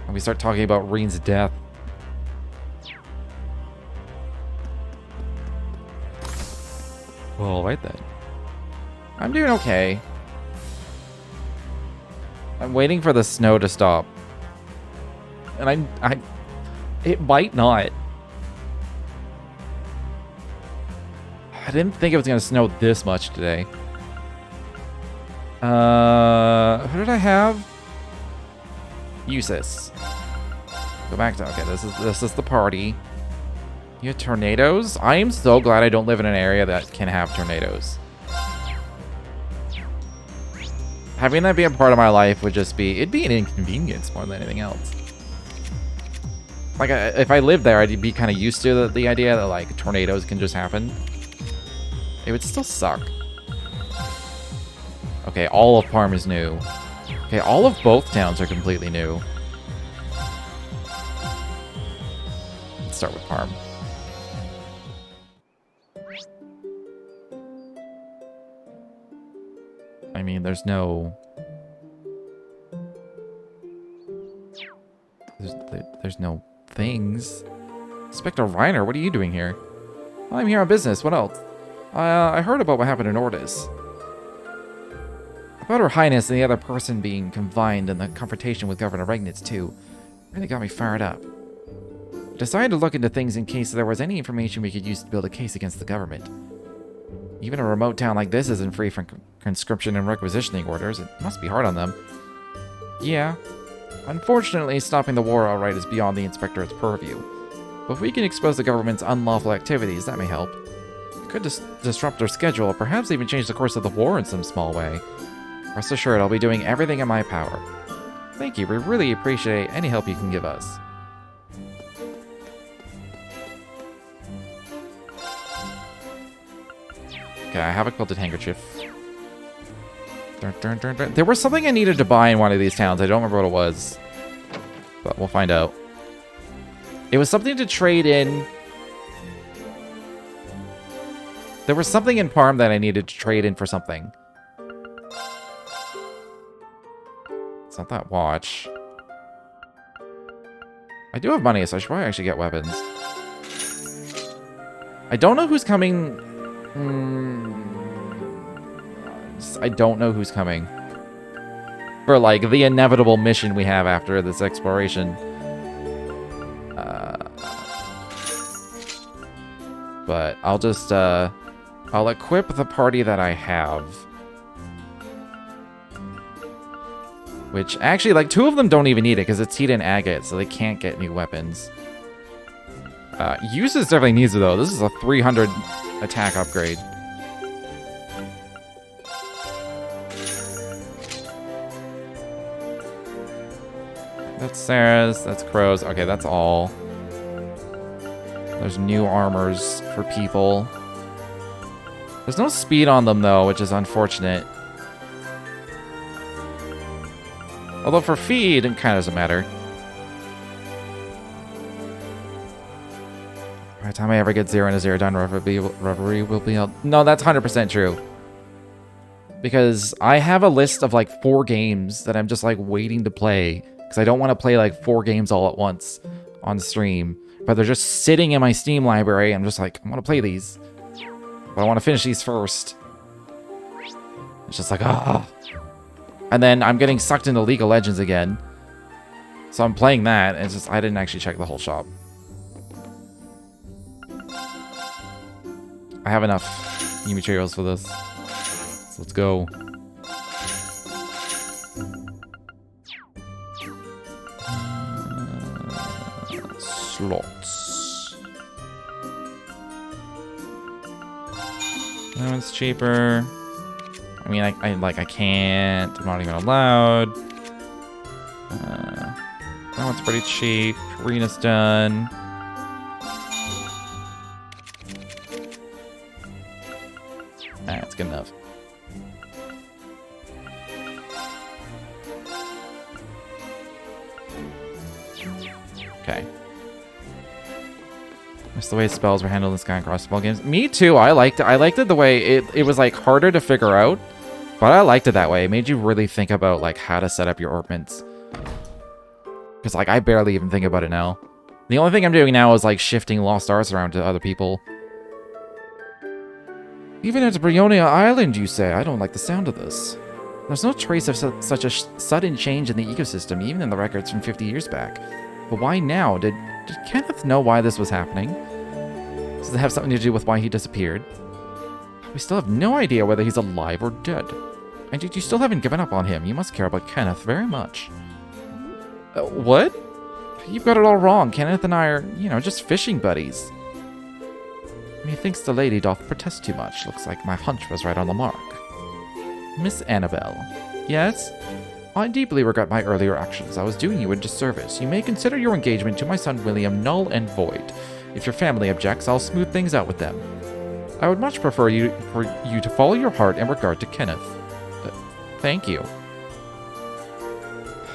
And we start talking about Rean's death. Well, right then. I'm doing okay. I'm waiting for the snow to stop. And it might not. I didn't think it was going to snow this much today. Who did I have? Usis. Go back to, okay, this is the party. You have tornadoes? I am so glad I don't live in an area that can have tornadoes. Having that be a part of my life would just be, it'd be an inconvenience more than anything else. Like, if I lived there, I'd be kind of used to the idea that, like, tornadoes can just happen. It would still suck. Okay, all of Parm is new. Okay, all of both towns are completely new. Let's start with Parm. I mean, there's no There's no things. Inspector Reiner, what are you doing here? I'm here on business. What else? I heard about what happened in Ordis. About Her Highness and the other person being confined and the confrontation with Governor Regnitz, too. Really got me fired up. I decided to look into things in case there was any information we could use to build a case against the government. Even a remote town like this isn't free from conscription and requisitioning orders. It must be hard on them. Yeah. Unfortunately, stopping the war outright is beyond the Inspectorate's purview. But if we can expose the government's unlawful activities, that may help. It could disrupt their schedule, or perhaps even change the course of the war in some small way. Rest assured, I'll be doing everything in my power. Thank you, we really appreciate any help you can give us. Okay, I have a quilted handkerchief. There was something I needed to buy in one of these towns. I don't remember what it was. But we'll find out. It was something to trade in. There was something in Parm that I needed to trade in for something. It's not that watch. I do have money, so I should probably actually get weapons. I don't know who's coming. I don't know who's coming. For, like, the inevitable mission we have after this exploration. But I'll just, I'll equip the party that I have. Which, actually, like, 2 of them don't even need it, because it's Tita and Agate, so they can't get new weapons. Uses definitely needs it, though. This is a 300 attack upgrade. That's Sarah's, that's Crow's. Okay, that's all. There's new armors for people. There's no speed on them, though, which is unfortunate. Although for feed, it kind of doesn't matter. By the time I ever get 0 and a 0 done, Reverie will be out. No, that's 100% true. Because I have a list of like 4 games that I'm just like waiting to play. Because I don't want to play like 4 games all at once on stream. But they're just sitting in my Steam library. I'm just like, I want to play these. But I want to finish these first. It's just like, ah. And then I'm getting sucked into League of Legends again. So I'm playing that. And it's just, I didn't actually check the whole shop. I have enough new materials for this. So let's go. Slots. That one's cheaper. I mean, I can't. I'm not even allowed. That one's pretty cheap. Arena's done. That's good enough. Okay. That's the way spells were handled in Sky and Crossball games. Me too. I liked it. I liked it the way it was like harder to figure out, but I liked it that way. It made you really think about like how to set up your ornaments. Because like I barely even think about it now. The only thing I'm doing now is like shifting lost arts around to other people. Even at Brionia Island, you say? I don't like the sound of this. There's no trace of such a sudden change in the ecosystem, even in the records from 50 years back. But why now? Did Kenneth know why this was happening? Does it have something to do with why he disappeared? We still have no idea whether he's alive or dead. And yet you still haven't given up on him. You must care about Kenneth very much. What? You've got it all wrong. Kenneth and I are, you know, just fishing buddies. Methinks the lady doth protest too much. Looks like my hunch was right on the mark. Miss Annabelle. Yes? I deeply regret my earlier actions. I was doing you a disservice. You may consider your engagement to my son William null and void. If your family objects, I'll smooth things out with them. I would much prefer for you to follow your heart in regard to Kenneth. Thank you.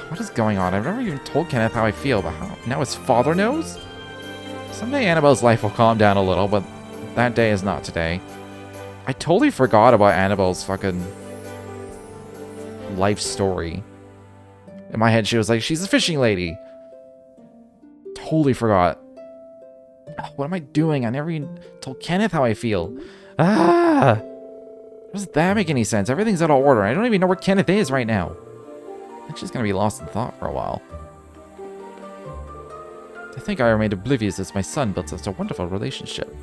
What is going on? I've never even told Kenneth how I feel, but now his father knows? Someday Annabelle's life will calm down a little, but that day is not today. I totally forgot about Annabelle's fucking life story. In my head, she was like, she's a fishing lady. totally forgot. What am I doing? I never even told Kenneth how I feel. Ah! Does that make any sense? Everything's out of order. I don't even know where Kenneth is right now. I'm just gonna be lost in thought for a while. I think I remained oblivious as my son built such a wonderful relationship.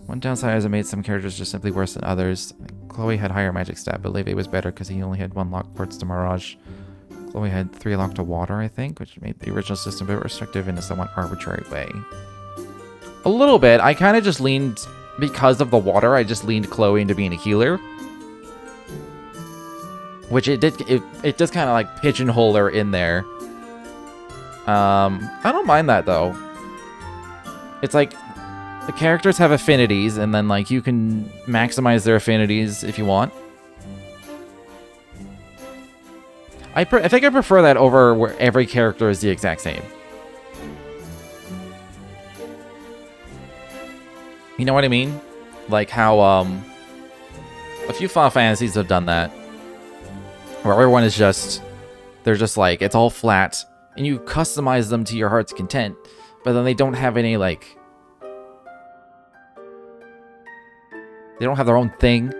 One downside is it made some characters just simply worse than others. Chloe had higher magic stat, but Leve was better because he only had 1 lock quartz to Mirage. Chloe had 3 lock to water, I think, which made the original system a bit restrictive in a somewhat arbitrary way. A little bit. I kind of just leaned, because of the water, I just leaned Chloe into being a healer. Which it does kind of like pigeonhole her in there. I don't mind that though. It's like the characters have affinities, and then like you can maximize their affinities if you want. I think I prefer that over where every character is the exact same. You know what I mean? Like how a few Final Fantasies have done that, where everyone is just, they're just like, it's all flat, and you customize them to your heart's content, but then they don't have any like, they don't have their own thing.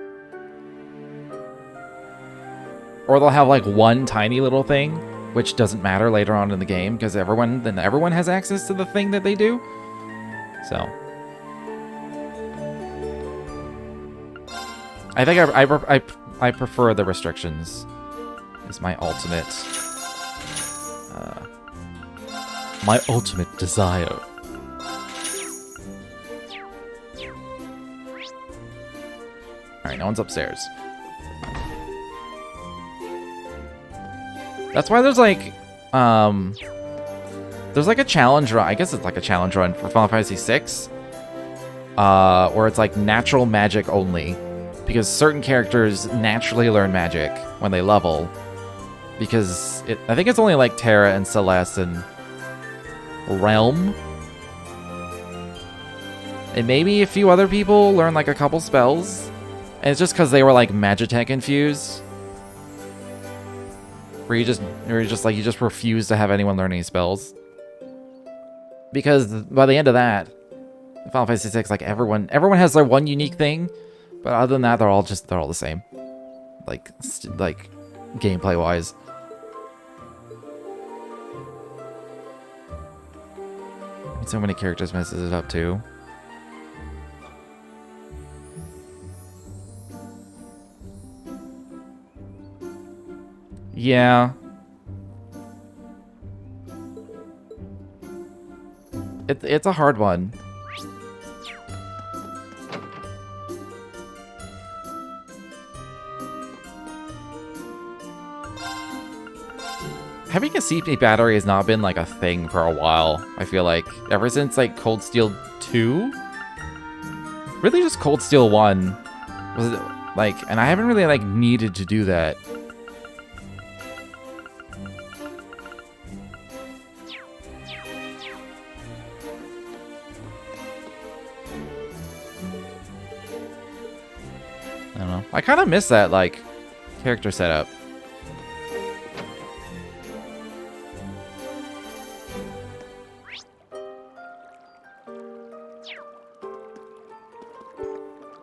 Or they'll have like one tiny little thing, which doesn't matter later on in the game because everyone has access to the thing that they do. So I think I prefer the restrictions. Is my ultimate desire. All right, no one's upstairs. That's why there's like a challenge run. I guess it's like a challenge run for Final Fantasy VI, where it's like natural magic only, because certain characters naturally learn magic when they level. Because I think it's only like Terra and Celeste and Realm, and maybe a few other people learn like a couple spells, and it's just because they were like Magitech infused. Where you just refuse to have anyone learn any spells. Because by the end of that, Final Fantasy VI, like everyone has their one unique thing, but other than that, they're all the same. Like gameplay wise. So many characters messes it up too. Yeah. It's a hard one. Having a CP battery has not been like a thing for a while. I feel like ever since like Cold Steel 2? Really just Cold Steel 1 was it, like, and I haven't really like needed to do that. I don't know. I kind of miss that, like, character setup.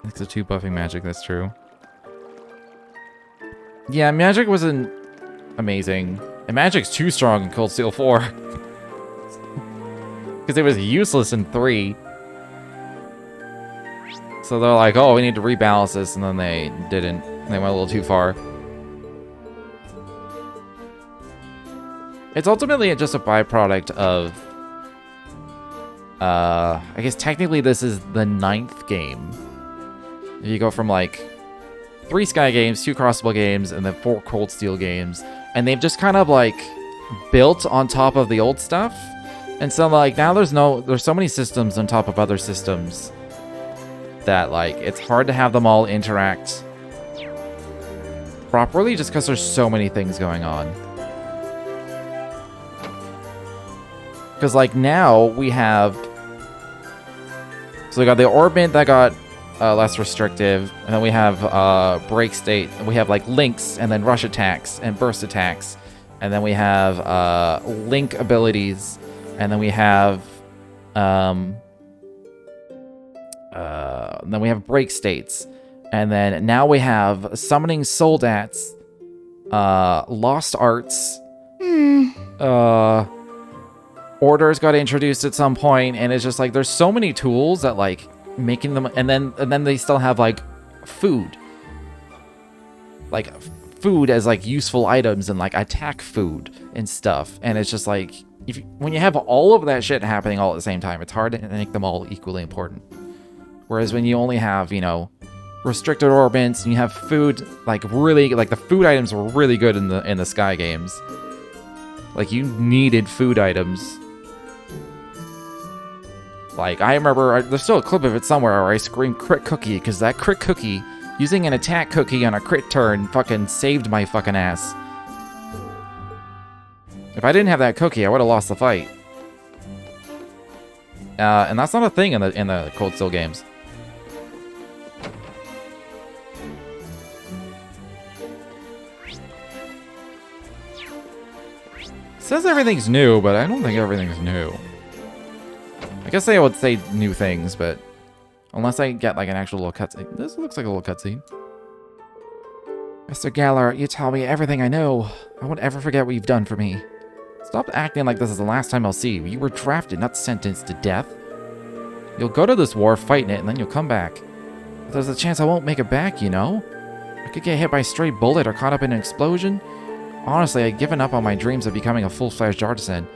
It's a 2 buffing magic, that's true. Yeah, magic wasn't amazing. And magic's too strong in Cold Steel 4. Because it was useless in 3. So they're like, oh, we need to rebalance this, and then they didn't. They went a little too far. It's ultimately just a byproduct of... I guess technically this is the 9th game. You go from like 3 Sky games, 2 Crossbow games, and then 4 Cold Steel games. And they've just kind of like built on top of the old stuff. And so like now there's so many systems on top of other systems that like it's hard to have them all interact properly just because there's so many things going on. Because like now we have, so we got the Orbment that got less restrictive, and then we have Break State, and we have like links and then rush attacks and burst attacks, And then we have Link abilities. And then we have break states. And then now we have summoning soldats, lost arts. Orders got introduced at some point, and it's just like there's so many tools that like making them, and then they still have like food. Like food as like useful items and like attack food and stuff. And it's just like when you have all of that shit happening all at the same time, it's hard to make them all equally important. Whereas when you only have, you know, restricted orbits and you have food, like really, like the food items were really good in the Sky games. Like you needed food items. Like I remember, there's still a clip of it somewhere where I screamed crit cookie because that crit cookie, using an attack cookie on a crit turn, fucking saved my fucking ass. If I didn't have that cookie, I would have lost the fight. And that's not a thing in the Cold Steel games. Says everything's new, but I don't think everything's new. I guess they would say new things, but unless I get like an actual little cutscene. This looks like a little cutscene. Mr. Galler, you tell me everything I know. I won't ever forget what you've done for me. Stop acting like this is the last time I'll see you. You were drafted, not sentenced to death. You'll go to this war, fight in it, and then you'll come back. But there's a chance I won't make it back, you know? I could get hit by a stray bullet or caught up in an explosion. Honestly, I'd given up on my dreams of becoming a full-fledged artisan.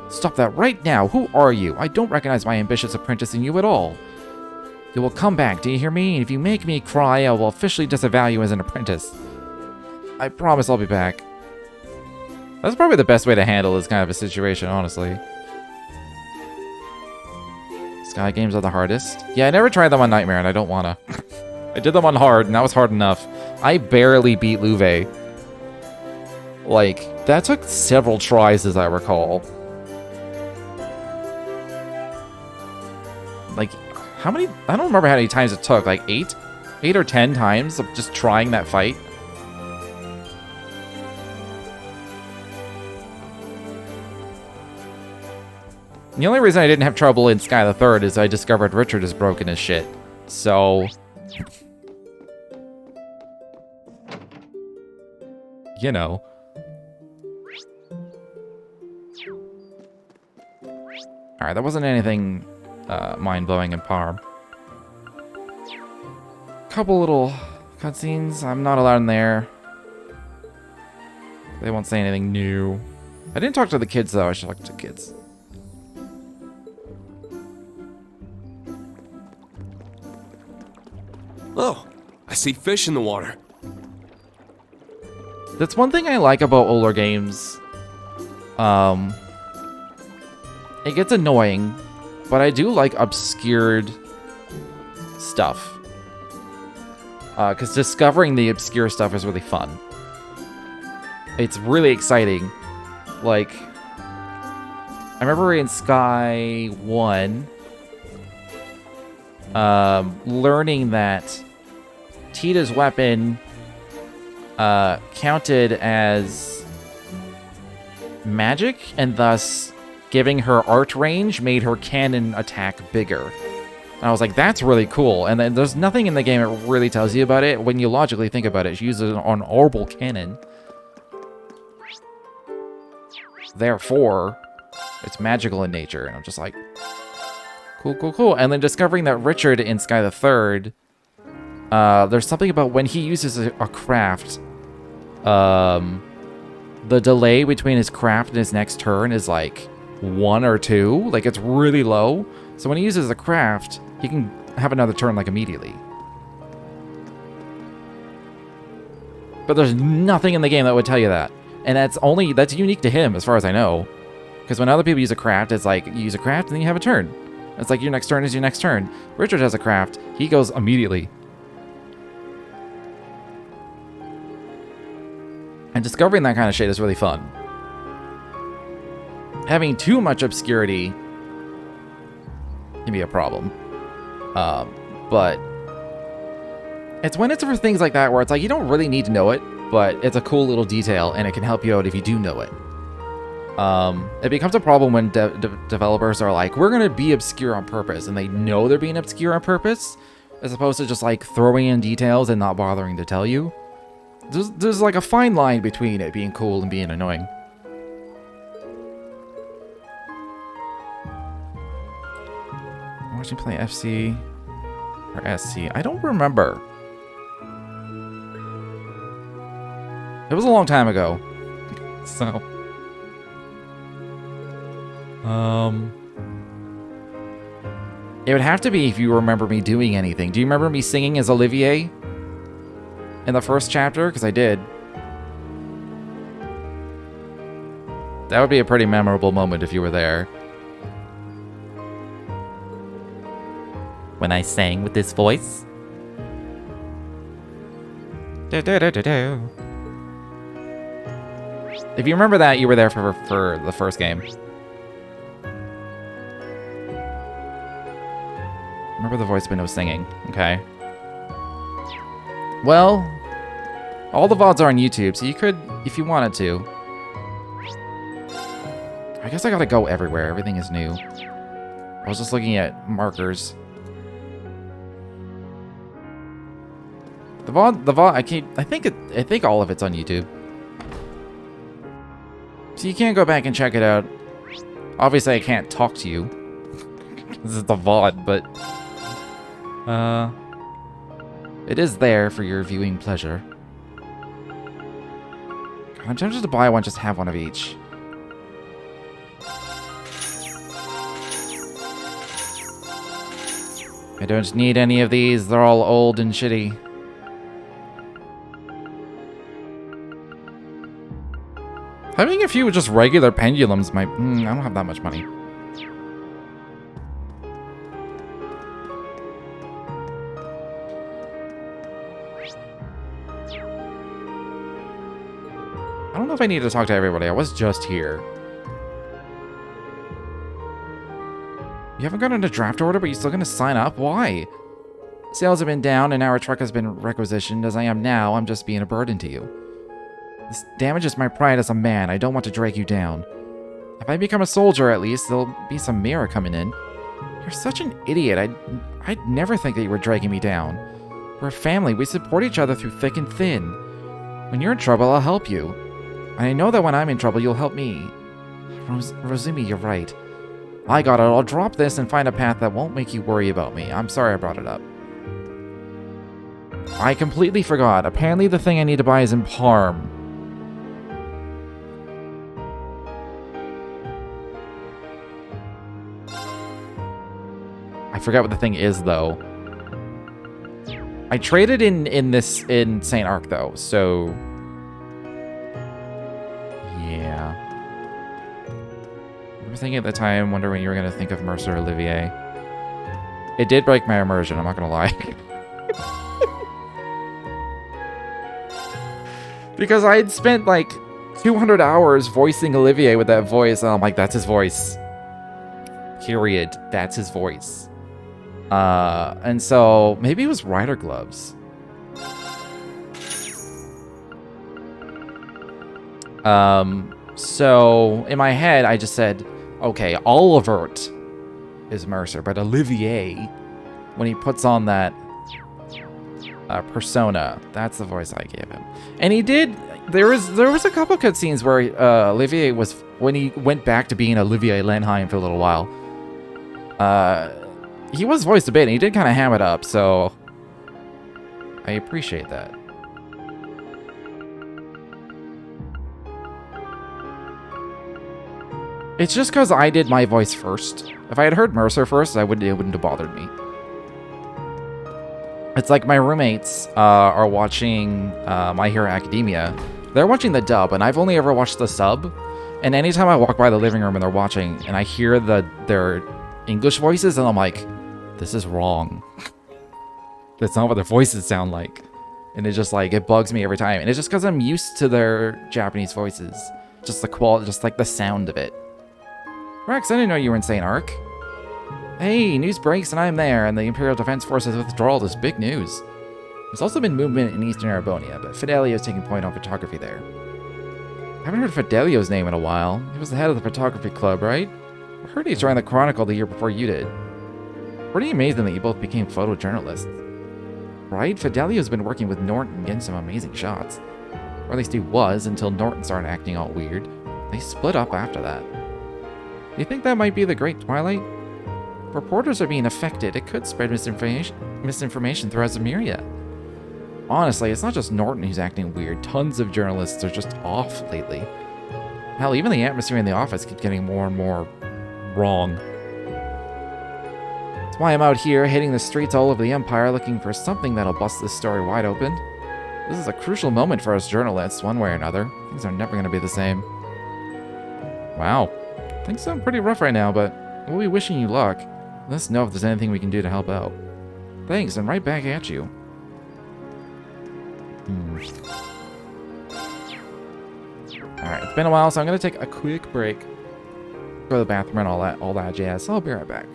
Stop that right now! Who are you? I don't recognize my ambitious apprentice in you at all. You will come back, do you hear me? And if you make me cry, I will officially disavow you as an apprentice. I promise I'll be back. That's probably the best way to handle this kind of a situation, honestly. Sky games are the hardest. Yeah, I never tried them on Nightmare, and I don't wanna. I did them on hard, and that was hard enough. I barely beat Louve. Like, that took several tries, as I recall. Like, how many... I don't remember how many times it took. Like, 8? 8 or 10 times of just trying that fight. The only reason I didn't have trouble in Sky the Third is I discovered Richard is broken as shit. So... you know... Alright, that wasn't anything mind-blowing in Parm. Couple little cutscenes. I'm not allowed in there. They won't say anything new. I didn't talk to the kids, though. I should talk to the kids. Oh, I see fish in the water. That's one thing I like about older games. It gets annoying, but I do like obscured stuff. Because discovering the obscure stuff is really fun. It's really exciting. Like, I remember in Sky 1, learning that Tita's weapon counted as magic, and thus giving her art range made her cannon attack bigger. And I was like, that's really cool. And then there's nothing in the game that really tells you about it. When you logically think about it, she uses an orbital cannon. Therefore, it's magical in nature. And I'm just like, cool, cool, cool. And then discovering that Richard in Sky the Third, there's something about when he uses a craft, the delay between his craft and his next turn is like 1 or 2. Like, it's really low. So when he uses the craft, he can have another turn, like, immediately. But there's nothing in the game that would tell you that. And that's unique to him, as far as I know. Because when other people use a craft, it's like, you use a craft and then you have a turn. It's like, your next turn is your next turn. Richard has a craft. He goes immediately. And discovering that kind of shit is really fun. Having too much obscurity can be a problem. But it's when it's for things like that where it's like, you don't really need to know it, but it's a cool little detail and it can help you out if you do know it. It becomes a problem when developers are like, we're going to be obscure on purpose, and they know they're being obscure on purpose, as opposed to just like throwing in details and not bothering to tell you. There's like a fine line between it being cool and being annoying. I'm watching play FC or SC. I don't remember. It was a long time ago. So. It would have to be if you remember me doing anything. Do you remember me singing as Olivier in the first chapter? Because I did. That would be a pretty memorable moment if you were there. When I sang with this voice. If you remember that, you were there for the first game. Remember the voice but no singing. Okay. Well, all the VODs are on YouTube, so you could, if you wanted to. I guess I gotta go everywhere. Everything is new. I was just looking at markers. The VOD, I think all of it's on YouTube. So you can't go back and check it out. Obviously, I can't talk to you. This is the VOD, but it is there for your viewing pleasure. God, I'm tempted to buy one, just have one of each. I don't need any of these. They're all old and shitty. Having a few with just regular pendulums might... I don't have that much money. I don't know if I need to talk to everybody. I was just here. You haven't gotten a draft order, but you're still going to sign up? Why? Sales have been down, and our truck has been requisitioned. As I am now, I'm just being a burden to you. This damages my pride as a man. I don't want to drag you down. If I become a soldier, at least, there'll be some mirror coming in. You're such an idiot. I'd never think that you were dragging me down. We're a family. We support each other through thick and thin. When you're in trouble, I'll help you. And I know that when I'm in trouble, you'll help me. Rosumi, you're right. I got it. I'll drop this and find a path that won't make you worry about me. I'm sorry I brought it up. I completely forgot. Apparently the thing I need to buy is in Parm. I forgot what the thing is, though. I traded in St. Arc, though, so... yeah. I was thinking at the time, wondering when you were going to think of Mercer Olivier. It did break my immersion, I'm not going to lie. Because I had spent, like, 200 hours voicing Olivier with that voice, and I'm like, that's his voice. Period. That's his voice. And so, maybe it was Rider Gloves. So, in my head, I just said, okay, Olivert is Mercer, but Olivier, when he puts on that persona, that's the voice I gave him. And he did, there was a couple cutscenes where Olivier was, when he went back to being Olivier Lenheim for a little while, he was voiced a bit, and he did kind of ham it up, so I appreciate that. It's just because I did my voice first. If I had heard Mercer first, it wouldn't have bothered me. It's like my roommates are watching My Hero Academia. They're watching the dub, and I've only ever watched the sub. And anytime I walk by the living room and they're watching, and I hear their English voices, and I'm like, this is wrong. That's not what their voices sound like. And it's just like, it bugs me every time. And it's just because I'm used to their Japanese voices. Just the quality, just like the sound of it. Rex, I didn't know you were in St. Arc. Hey, news breaks and I'm there, and the Imperial Defense Forces withdrawal is big news. There's also been movement in Eastern Arabonia, but Fidelio is taking point on photography there. I haven't heard Fidelio's name in a while. He was the head of the photography club, right? I heard he joined the Chronicle the year before you did. Pretty amazing that you both became photojournalists. Right? Fidelio's been working with Norton getting some amazing shots. Or at least he was until Norton started acting all weird. They split up after that. Do you think that might be the Great Twilight? If reporters are being affected, it could spread misinformation throughout Zemuria. Honestly, it's not just Norton who's acting weird. Tons of journalists are just off lately. Hell, even the atmosphere in the office keeps getting more and more wrong. That's why I'm out here hitting the streets all over the Empire looking for something that'll bust this story wide open. This is a crucial moment for us journalists, one way or another. Things are never going to be the same. Wow. Things sound pretty rough right now, but we'll be wishing you luck. Let us know if there's anything we can do to help out. Thanks, and right back at you. Alright, it's been a while, so I'm going to take a quick break. Go to the bathroom and all that jazz. So I'll be right back.